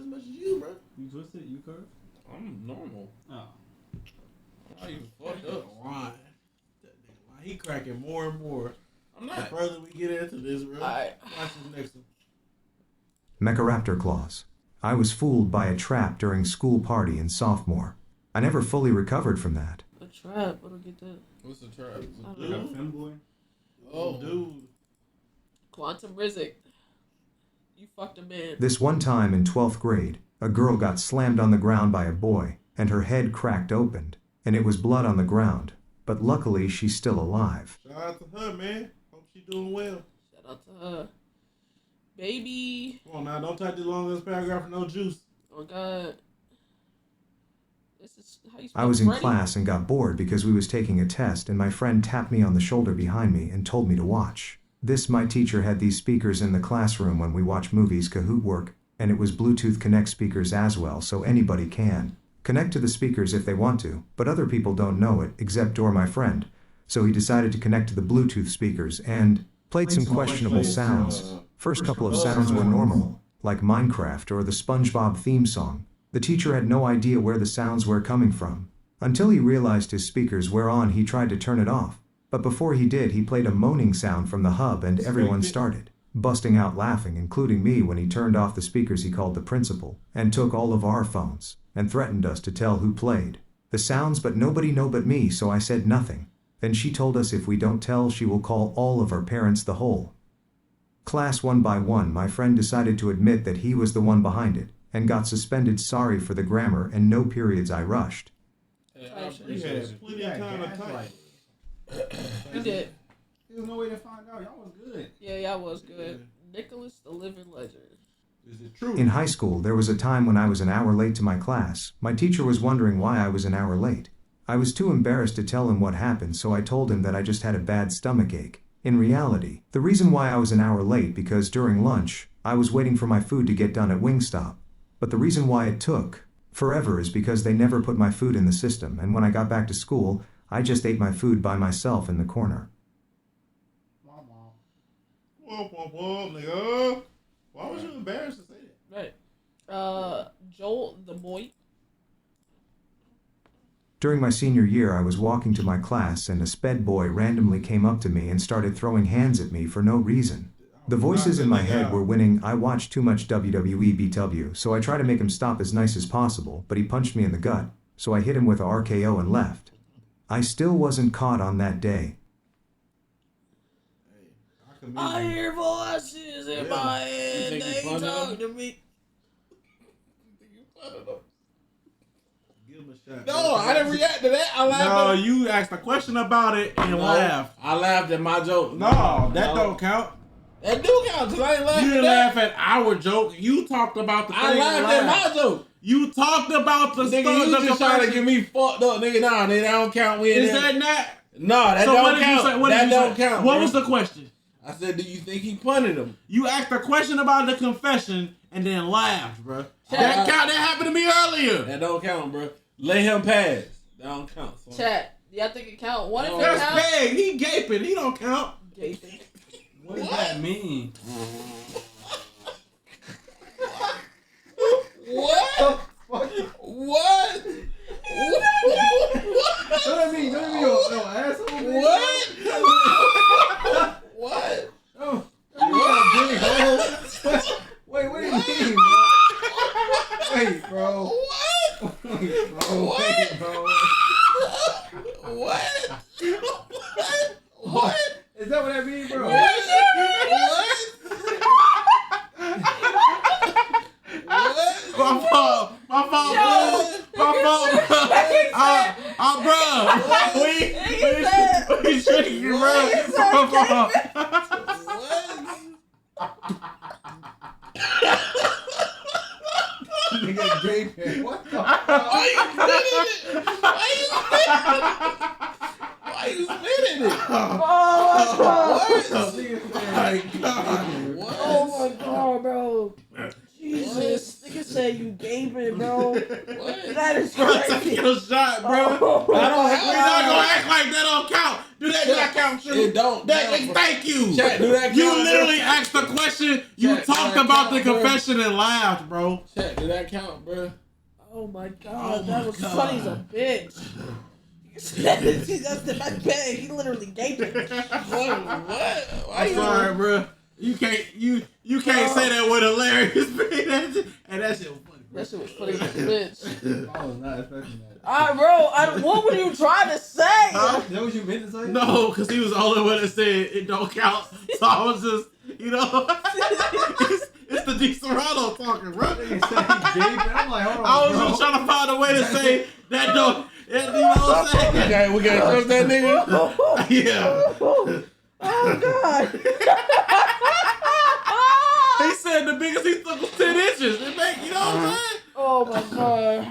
much as you, bro. You twisted? You curved? I'm normal. Oh. I'm not even fucked up. Why? He cracking more and more. I'm The not. further we get into this, bro. Alright. Watch this next one. Mecharaptor claws. I was fooled by a trap during school party in sophomore. I never fully recovered from that. A trap. I don't get that. What's the trap? I don't You got a know. fanboy? Oh, dude. Quantum Rizik. You fucked a man. This one time in 12th grade, a girl got slammed on the ground by a boy, and her head cracked open, and it was blood on the ground. But luckily, she's still alive. Shout out to her, man. Hope she doing well. Shout out to her. Baby. Come on now, don't type this long as paragraph for no juice. Oh God. This is how you I was in Freddy? class and got bored because we was taking a test, and my friend tapped me on the shoulder behind me and told me to watch. My teacher had these speakers in the classroom when we watch movies Kahoot work, and it was Bluetooth Connect speakers as well, so anybody can connect to the speakers if they want to, but other people don't know it, except my friend. So he decided to connect to the Bluetooth speakers and played some questionable sounds. First couple of sounds were normal, like Minecraft or the SpongeBob theme song. The teacher had no idea where the sounds were coming from, until he realized his speakers were on. He tried to turn it off, but before he did, he played a moaning sound from the hub, and everyone started busting out laughing, including me. When he turned off the speakers, he called the principal and took all of our phones and threatened us to tell who played the sounds, but nobody know but me, so I said nothing. Then she told us if we don't tell, she will call all of our parents. The whole class, one by one. My friend decided to admit that he was the one behind it and got suspended. Sorry for the grammar and no periods. I rushed. Hey, I I You appreciate had you. plenty of time to type. You did. There was no way to find out. Y'all was good. Yeah, y'all was good. Nicholas, the living legend. Is it true? In high school, there was a time when I was an hour late to my class. My teacher was wondering why I was an hour late. I was too embarrassed to tell him what happened, so I told him that I just had a bad stomach ache. In reality, the reason why I was an hour late because during lunch, I was waiting for my food to get done at Wingstop. But the reason why it took forever is because they never put my food in the system, and when I got back to school, I just ate my food by myself in the corner. Womp womp. Whoop, whoop, whoop, nigga. Why was you embarrassed to say that? Right. Joel, the boy. During my senior year, I was walking to my class and a sped boy randomly came up to me and started throwing hands at me for no reason. The voices in my head were winning. I watched too much WWE BW, so I tried to make him stop as nice as possible, but he punched me in the gut, so I hit him with a RKO and left. I still wasn't caught on that day. I hear voices in my head. You think They you funny? talk to me. Give him a shot. No, I didn't react to that. I laughed. No, at you asked a question about it and No, laughed. I laughed at my joke. No, that don't count. That do count because I ain't laughing. You didn't at that. laugh at our joke. You talked about the thing. I laughed at my joke. You talked about the Nigga, story. you just trying to get me fucked up, nigga. Nah, nigga, that don't count. We in Is there. that not? No, that So what don't did count. you say? What That did you don't say? count. What bro. was the question? I said, do you think he punted him? You asked a question about the confession and then laughed, bro. Chat. That count. That happened to me earlier. That don't count, bro. Let him pass. That don't count. Son. Chat. Y'all think it count? What if it That's count? big. He gaping. He don't count. Gaping. What does that mean? What? What? What? What that mean? Don't mean no asshole. Man. What? What? Oh, you got a big hole. Wait, what do you mean, bro? Wait, bro. What? Wait, bro. Wait, bro. What? What? Is that what that means, bro? What? We tricking you, bro. Nigga Gape. What the fuck? Why you spinning it? What? Oh my god, bro. Jesus. Nigga said you gaping, bro. What? That is Take crazy. your shot, bro. Oh, We're not gonna act like that don't count. Do that count, True? It don't. Thank you. Chat, do that count? You literally asked the question. You Chat, talked do that about the count, bro? confession and laughed, bro. Chat, did that count, bro? Oh my god, Oh that my was God. funny as a bitch. That's the best bag. He literally gaping. What? Why I'm sorry, bro. You can't say that with hilarious, man. And that shit was funny. Bro. That shit was funny as a bitch. I was not expecting that. Alright, bro. What were you trying to say? Huh? Is that what you meant to say? No, because he was the only one that said it don't count. So I was just, it's the D Serrano talking, bro. Nigga said he gaping. I'm like, hold on, I was bro. just trying to find a way to say that don't. You know what I'm saying? We gotta trust that nigga. Yeah. Oh god. He said the biggest he took was 10 inches. It make, you know what I'm saying? Oh my god.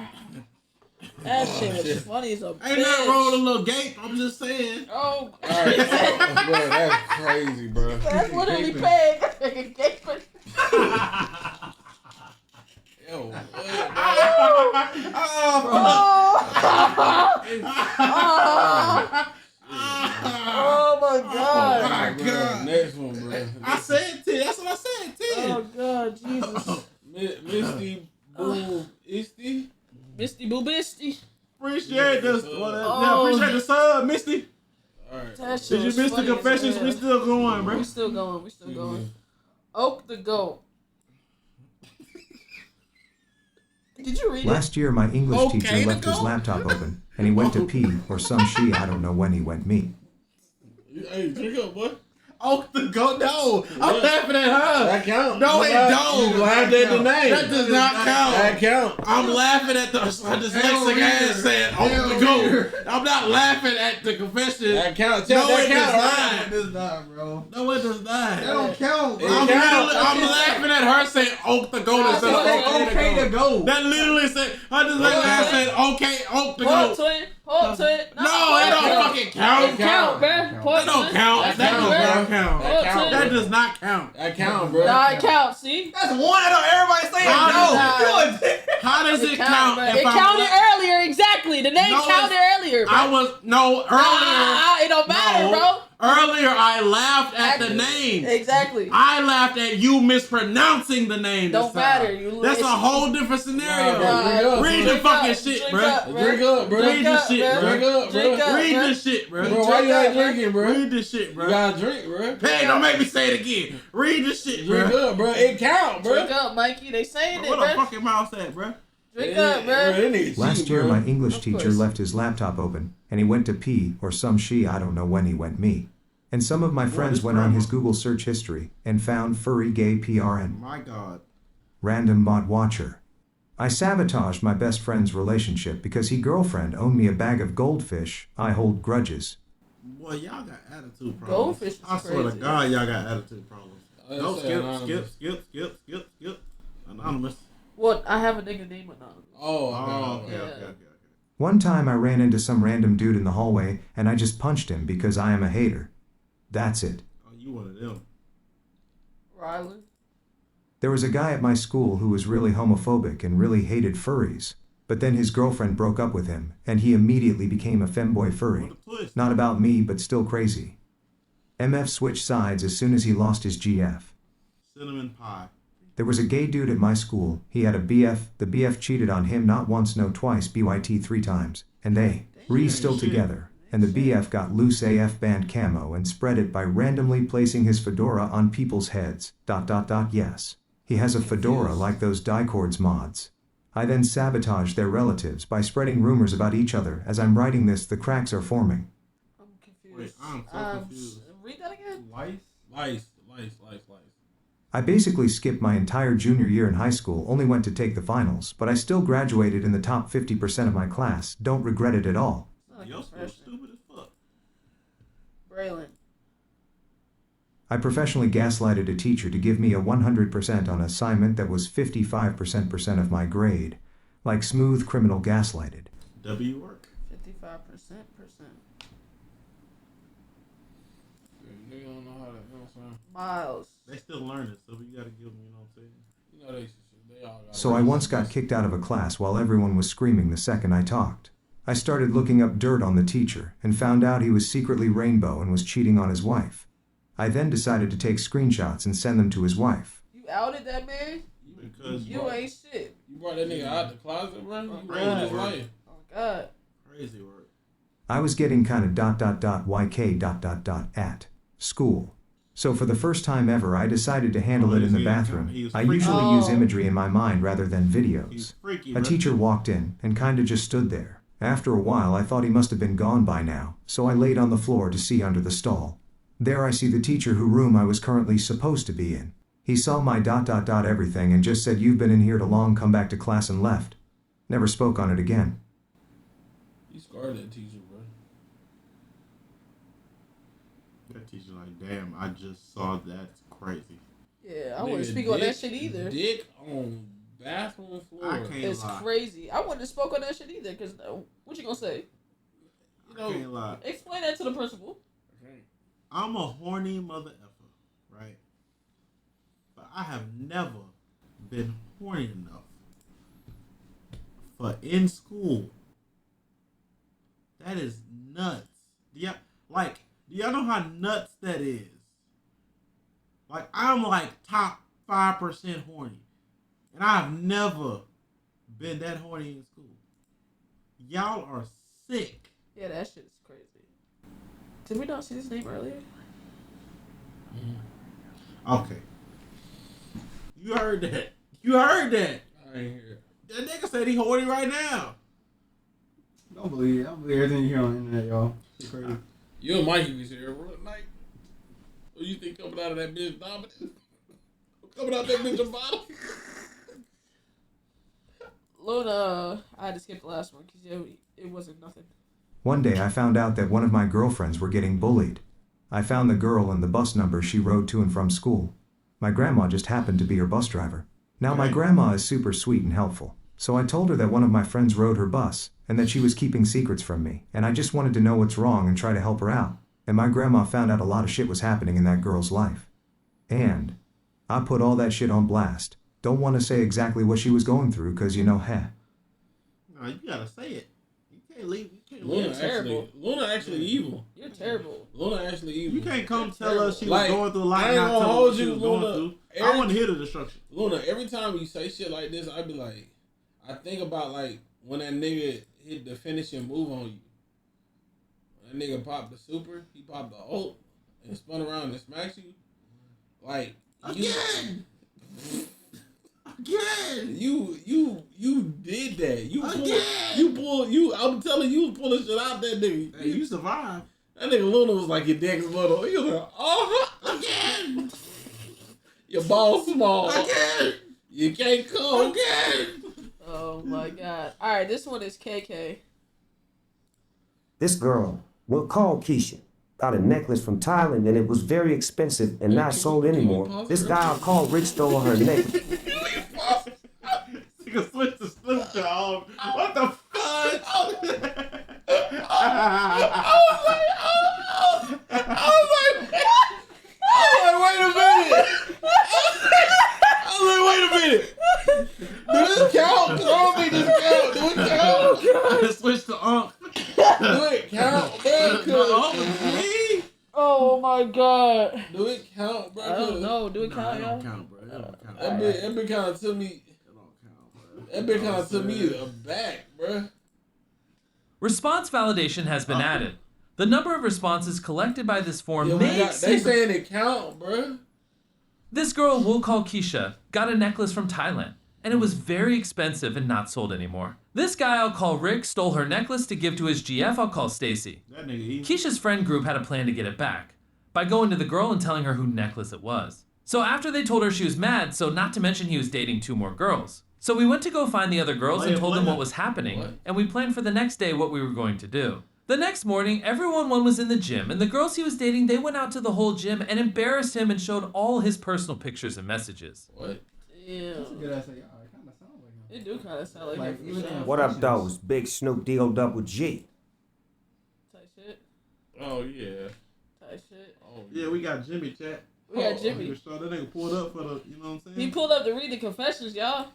That shit was funny as a bitch. Ain't nothing wrong with a little gape. I'm just saying. Oh, Alright, bro, that's crazy, bro. that's literally Gaping. pig. Gaping. Yo, what, Oh my god. my bro? God. Next one, bro. I said 10. That's what I said, 10. Oh god, Jesus. Misty Boo Isty. Misty Boobisty. Appreciate this. Oh. Appreciate the sub, Misty. Alright. That shit Did you was miss the funny as confessions? hell. We still going, bro. We still going. We still going. Oak the goat. Did you read it? Last year, my English Okay teacher to left his go. laptop open, and he went to pee or some she. I don't know when he went me. Hey, drink up, boy. Oh, the go. No. I'm laughing at her. That count. No, it don't. You laughed at the name. That does not That count. count. I'm laughing at the dyslexic ass saying, oh, the go. I'm not laughing at the confession. That counts. No, that it counts, does right? not. It does not, bro. No, it does not. That don't count, bro. I'm, counts. I'm laughing at her saying oak the goat instead of okay to go. That literally said, her dyslexic ass said okay, oak the Hold goat. to it. Hold to it. No, it don't fucking count. It count, bruh. That don't count. That does not count. Hold to it. That does not count. That count, bro. Nah, it counts. See? That's one. I know everybody saying How no. does Do it. How does it count bruh. if It I'm counted earlier. Exactly. The name No, counted earlier. Bro. I was earlier. It don't matter, No. bro. Earlier, I laughed at the name. Exactly. I laughed at you mispronouncing the name. Don't this time. matter. That's a whole different scenario. Nah, Read the Drink fucking up, shit, drink bro. up, Drink up, bro. Read the shit, bruh. bro. Drink up, Drink bro. up. Read bruh. this shit, bro. Bro, why you up, ain't bro. drinking, bro? Read this shit, You bro. gotta drink, bro. Hey, don't make me say it again. Read this shit, Drink bro. up, bro. It count, bro. Drink up, Mikey. They saying it, Where the bro. fucking mouse at, bro? Drink up, bro. Last year, my English Of teacher course. left his laptop open, and he went to pee or some she. I don't know when he went me. And some of my friends is went on grandma? his Google search history and found Furry Gay PRN. My God. Random bot watcher. I sabotaged my best friend's relationship because he girlfriend owned me a bag of goldfish. I hold grudges. Boy, y'all got attitude problems. Goldfish is I swear to crazy. God, y'all got attitude problems. No, say skip, anonymous. skip. Anonymous. What? I have a nigga name anonymous. Oh, Oh, okay. okay. One time I ran into some random dude in the hallway and I just punched him because I am a hater. That's it. Oh, you one of them. Rylan. There was a guy at my school who was really homophobic and really hated furries. But then his girlfriend broke up with him, and he immediately became a femboy furry. What a twist. Not about me, but still crazy. MF switched sides as soon as he lost his GF. Cinnamon pie. There was a gay dude at my school, he had a BF, the BF cheated on him not once no twice BYT 3 times, and they, still together, and the BF got loose AF band camo and spread it by randomly placing his fedora on people's heads, ... Yes. He has a fedora like those Dicords mods. I then sabotaged their relatives by spreading rumors about each other. As I'm writing this, the cracks are forming. I'm confused. Wait, I'm so confused. Read that again. Lice. I basically skipped my entire junior year in high school, only went to take the finals, but I still graduated in the top 50% of my class, don't regret it at all. It's not like Your a school freshman. stupid as fuck. Braylon. I professionally gaslighted a teacher to give me a 100% on assignment that was 55% of my grade. Like smooth criminal gaslighted. W work. 55%. Nigga don't know how to, you know what I'm saying? Miles. They still learning, so we gotta give them, you know what I'm saying? You know they all got. So I once got kicked out of a class while everyone was screaming the second I talked. I started looking up dirt on the teacher and found out he was secretly rainbow and was cheating on his wife. I then decided to take screenshots and send them to his wife. You outed that man? Because You ain't shit. You brought that nigga out the closet, bro. You Crazy ruined his work. life. Oh, God. Crazy work. I was getting kinda YK ... at school. So for the first time ever I decided to handle it in the bathroom. I usually use imagery in my mind rather than He's videos. freaky, A bro. teacher walked in and kinda just stood there. After a while I thought he must have been gone by now, so I laid on the floor to see under the stall. There I see the teacher whose room I was currently supposed to be in. He saw my ... everything and just said, "You've been in here too long, come back to class," and left. Never spoke on it again. You scarred that teacher, bro. That teacher like, damn, I just saw that's crazy. Yeah, I wouldn't speak on that shit either. Dick on bathroom floor. I can't It's lie. crazy. I wouldn't have spoke on that shit either, because what you gonna say? You I know, can't lie. Explain that to the principal. okay. I'm a horny mother effer, right? But I have never been horny enough for in school. That is nuts. Do y'all know how nuts that is? Like, I'm like top 5% horny. And I've never been that horny in school. Y'all are sick. Yeah, that shit is crazy. Did we not see his name earlier? Okay. You heard that. You heard that. I ain't hear it. That nigga said he horny right now. Don't believe it. I don't believe everything you hear on the internet, y'all. It's crazy. You and Mikey was here every night. What you think coming out of that bitch dominant? Coming out that bitch a bottle? Luna, I had to skip the last one because it wasn't nothing. One day I found out that one of my girlfriends were getting bullied. I found the girl and the bus number she rode to and from school. My grandma just happened to be her bus driver. Now my grandma is super sweet and helpful, so I told her that one of my friends rode her bus and that she was keeping secrets from me, and I just wanted to know what's wrong and try to help her out. And my grandma found out a lot of shit was happening in that girl's life. And I put all that shit on blast. Don't want to say exactly what she was going through because, No, you gotta say it. You can't leave. You can't Luna leave. terrible. Luna actually evil. You're terrible. Luna actually evil. You can't come You're tell us she was Like, going through a lot I and ain't not gonna tell us hold what she you, was going Luna. through. I Every- want to hear the destruction. Luna, every time you say shit like this, I be like, I think about like when that nigga hit the finishing move on you. When that nigga popped the super, he popped the ult and spun around and smacked you. Like Again! You did that. Again! I'm telling you, was pulling shit out that nigga. Hey, you survived. That nigga Luna was like your dick's little. He was like, Again! your ball small. Again! You can't come. Again! Oh my god. Alright, this one is KK. This girl, we'll call Keisha, got a necklace from Thailand and it was very expensive and not sold anymore. This guy I'll call Rick stole her necklace. Nigga switch to Snoop Dogg. What the fuck? Wait a minute. Do this count? Throw me this count. Do it count? Switch to Unc. Do it count, bro? Oh my god. Do it count, bro? I don't know. Do it count, It y'all? don't count, bro. It don't count. That bit kind of took me. It don't count, bro. That bit kind of took me aback, bro. Response validation has been added. The number of responses collected by this form may They exceed... saying it count, bro. This girl we'll call Keisha got a necklace from Thailand, and it was very expensive and not sold anymore. This guy I'll call Rick stole her necklace to give to his GF I'll call Stacy. That nigga easy. Keisha's friend group had a plan to get it back by going to the girl and telling her whose necklace it was. So after they told her she was mad, so not to mention he was dating 2 more girls. So we went to go find the other girls and told them what was happening, and we planned for the next day what we were going to do. The next morning, everyone was in the gym, and the girls he was dating, they went out to the whole gym and embarrassed him and showed all his personal pictures and messages. What? Yeah. That's a good ass. It kind of sounds like him. It do kind of sound like him. even in What up, functions. though? Big Snoop D-O-double-G. Type shit. Oh yeah. Type shit. Oh Yeah, we got Jimmy, chat. We got Jimmy. So that nigga pulled up for the, you know what I'm saying? He pulled up to read the confessions, y'all.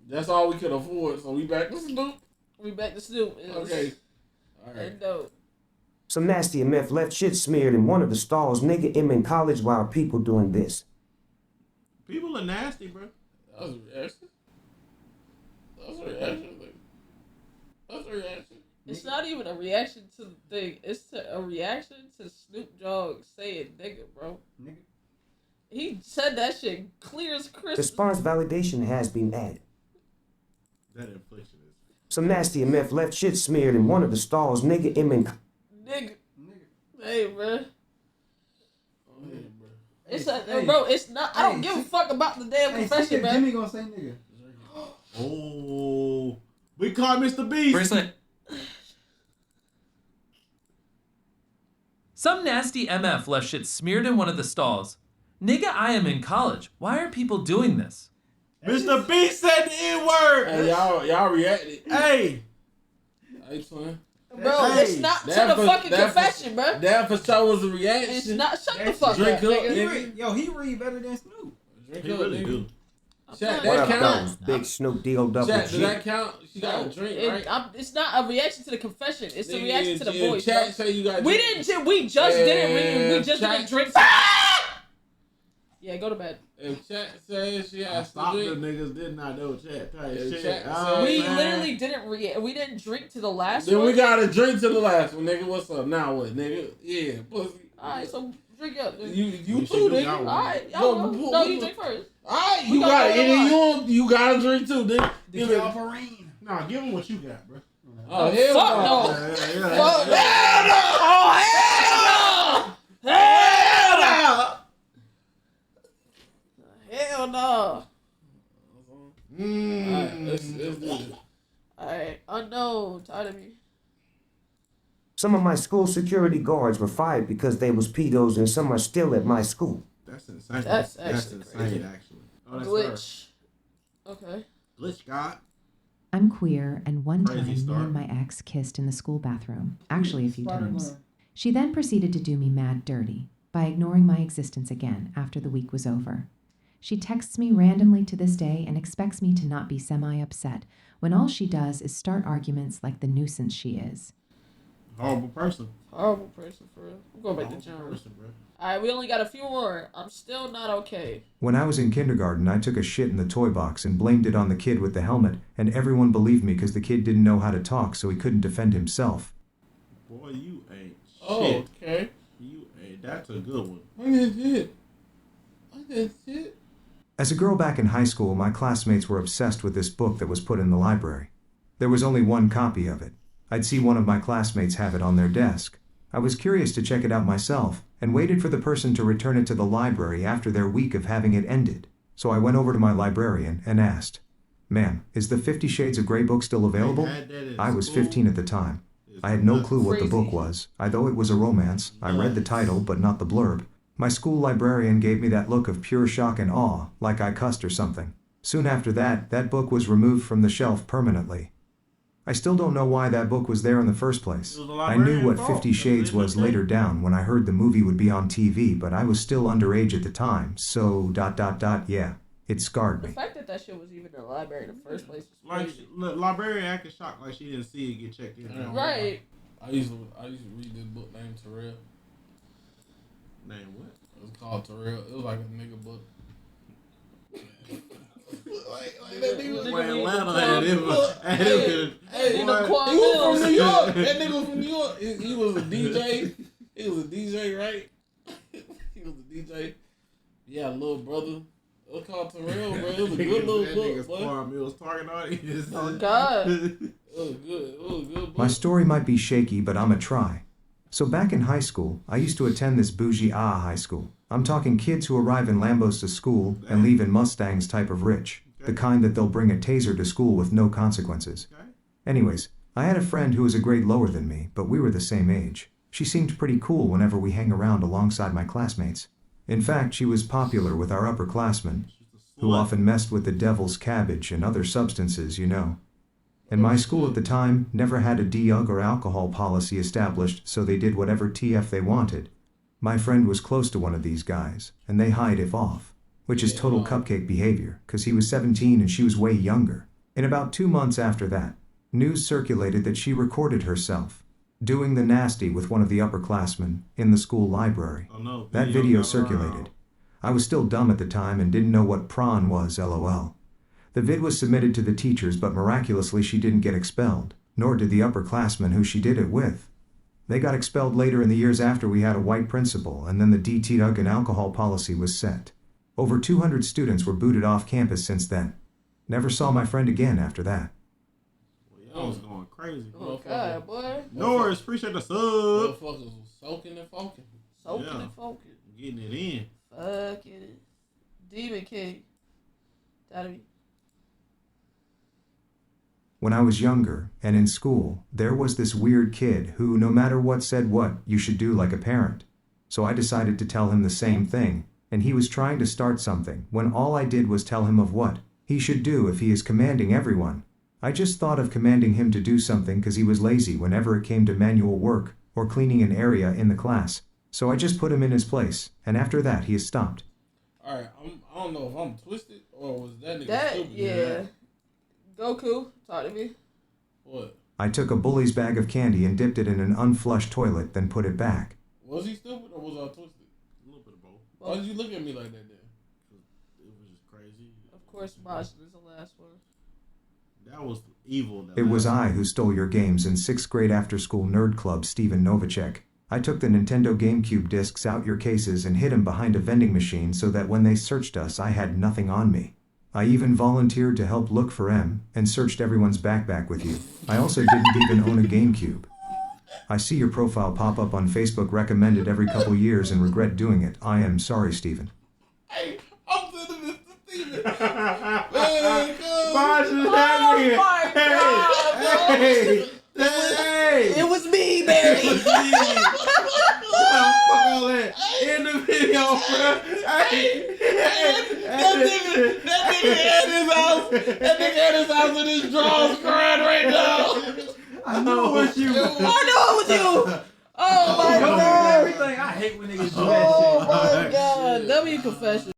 That's all we could afford. So we back to Snoop. We back to Snoop. Okay. All right. And dope. Some nasty MF left shit smeared in one of the stalls. Nigga, I'm in college while people doing this. People are nasty, bro. That was a reaction. That's a reaction. That's a reaction. It's not even a reaction to the thing. It's a reaction to Snoop Dogg saying nigga, bro. Nigga. He said that shit clear as The crystal. sparse validation has been added. That infliction is. Some nasty MF left shit smeared in one of the stalls. Nigga, I'm in... Nigga. Hey, bro. Oh, yeah, bro. It's Hey, bro, it's not. I don't hey, give a fuck about the damn Hey, confession, see if man. Jimmy gonna say nigga. Oh, we caught Mr. Beast. Bracelet. Some nasty MF left shit smeared in one of the stalls. Nigga, I am in college. Why are people doing this? Mr. Beast said the N-word. Hey, y'all reacted. Hey, Hey, twin. Bro, Hey, it's not to that the for- fucking that for- confession, bro. That for sure was a reaction. It's not. Shut the That's fuck drink up, up, nigga. nigga. He read better than Snoop. Drink he up, really nigga. do. Chat, What that up, counts. though? Big Snoop Chat, D-O-double-G. does that count? She got a drink, right? It's not a reaction to the confession. It's a Nigga, reaction to the yeah, voice. Chat Bro. say you got. We drink. didn't. We just didn't read. We just Chat- didn't drink. Yeah, go to bed. If chat says she I has to stopped the drink, niggas, did not know chat type Yeah, shit. chat Oh, We man. literally didn't react. We didn't drink to the last then one. we got to drink to the last one, nigga. What's up now? What, nigga? Yeah, pussy. Alright, so drink up. Dude. You You too, should do nigga. one. Alright, Go, y'all. go, No, go. you drink first. Alright, We you gonna got go it. And on. then you got to drink too, nigga. The Give it. Calparine. Nah, give him what you got, bro. Oh, hell Fuck no. no. Yeah. Fuck no. Hell no. Hell no. Hell no. Alright, let's do this. Alright, unknown. Tired of me. Some of my school security guards were fired because they was pedos, and some are still at my school. That's insane. That's actually insane, crazy. actually. Oh, that's Glitch. Okay. her. Glitch God. I'm queer, and one Crazy time me start. and my ex kissed in the school bathroom. Actually, a few times. Spider-Man. She then proceeded to do me mad dirty by ignoring my existence again after the week was over. She texts me randomly to this day and expects me to not be semi-upset when all she does is start arguments like the nuisance she is. Horrible person. Horrible person, for real. I'm going back to Horrible John. person, bro. Alright, we only got a few more. I'm still not okay. When I was in kindergarten, I took a shit in the toy box and blamed it on the kid with the helmet, and everyone believed me because the kid didn't know how to talk, so he couldn't defend himself. Boy, you ain't Oh, shit. okay. You ain't. That's a good one. I did shit. I did shit. As a girl back in high school, my classmates were obsessed with this book that was put in the library. There was only one copy of it. I'd see one of my classmates have it on their desk. I was curious to check it out myself, and waited for the person to return it to the library after their week of having it ended. So I went over to my librarian and asked, "Ma'am, is the 50 Shades of Grey book still available?" They had that in I was school. 15 at the time. It's I had no nuts. clue what the Crazy. book was. Though it was a romance, I read the title but not the blurb. My school librarian gave me that look of pure shock and awe, like I cussed or something. Soon after that, that book was removed from the shelf permanently. I still don't know why that book was there in the first place. It was the I knew librarian's what fault. 50 Shades was later down when I heard the movie would be on TV, but I was still underage at the time, so ... yeah, it scarred The me. fact that that shit was even in the library in the first place is Like, crazy. librarian acting shocked like she didn't see it get checked in. Yeah. Right. I used to read this book named Terrell. Name what? It was called Terrell. It was like a nigga book. Nigga Boy, read Atlanta the had him. Quad- Had him. Hey, you know, Boy, Quad He was from Mills. New York. That nigga was from New York. He was a DJ. He was a DJ, right? He was a DJ. Yeah, little brother. It was called Terrell, bro. It was a good little That book, nigga's boy. Quad Mills target audience. Oh, God. It was good. It was a good book. My story might be shaky, but I'm a try. So back in high school, I used to attend this bougie high school. I'm talking kids who arrive in Lambos to school and leave in Mustangs type of rich. The kind that they'll bring a taser to school with no consequences. Okay. Anyways, I had a friend who was a grade lower than me, but we were the same age. She seemed pretty cool whenever we hang around alongside my classmates. In fact, she was popular with our upperclassmen, who often messed with the devil's cabbage and other substances, you know. And my school at the time never had a drug or alcohol policy established, so they did whatever TF they wanted. My friend was close to one of these guys, and they hide if off, which is total cupcake behavior, cause he was 17 and she was way younger. In about 2 months after that, news circulated that she recorded herself doing the nasty with one of the upperclassmen in the school library. Oh no. That video circulated. I was still dumb at the time and didn't know what prawn was, lol. The vid was submitted to the teachers, but miraculously she didn't get expelled, nor did the upperclassmen who she did it with. They got expelled later in the years after we had a white principal, and then the drug and alcohol policy was set. Over 200 students were booted off campus since then. Never saw my friend again after that. Well, y'all was going crazy. Oh, God, boy. Norris, appreciate the sub. Motherfuckers was soaking and fucking. Soaking and focusing. Getting it in. Fucking it. Demon King. That'll be. When I was younger, and in school, there was this weird kid who, no matter what, said what you should do like a parent. So I decided to tell him the same thing, and he was trying to start something when all I did was tell him of what he should do if he is commanding everyone. I just thought of commanding him to do something because he was lazy whenever it came to manual work or cleaning an area in the class. So I just put him in his place, and after that he has stopped. Alright, I don't know if I'm twisted or was that nigga That, stupid. yeah. Goku, talk to me. What? I took a bully's bag of candy and dipped it in an unflushed toilet, then put it back. Was he stupid or was I twisted? A little bit of both. Why did you look at me like that then? It was just crazy. Of course, Bosch is the last one. That was evil. It was I who stole your games in 6th grade after-school nerd club, Steven Novacek. I took the Nintendo GameCube discs out your cases and hid them behind a vending machine so that when they searched us I had nothing on me. I even volunteered to help look for M, and searched everyone's backpack with you. I also didn't even own a GameCube. I see your profile pop up on Facebook recommended every couple years and regret doing it. I am sorry, Steven. Hey, I'm sending this to Steven. Man, Oh my God, Hey! It was me, Barry. All that in the video, bro. that nigga at his house. That nigga at his house with his drawers crying right now. I knew it was you. I know it was you. Oh my God. Everything. I hate when niggas do that Oh shit. my God. W confession.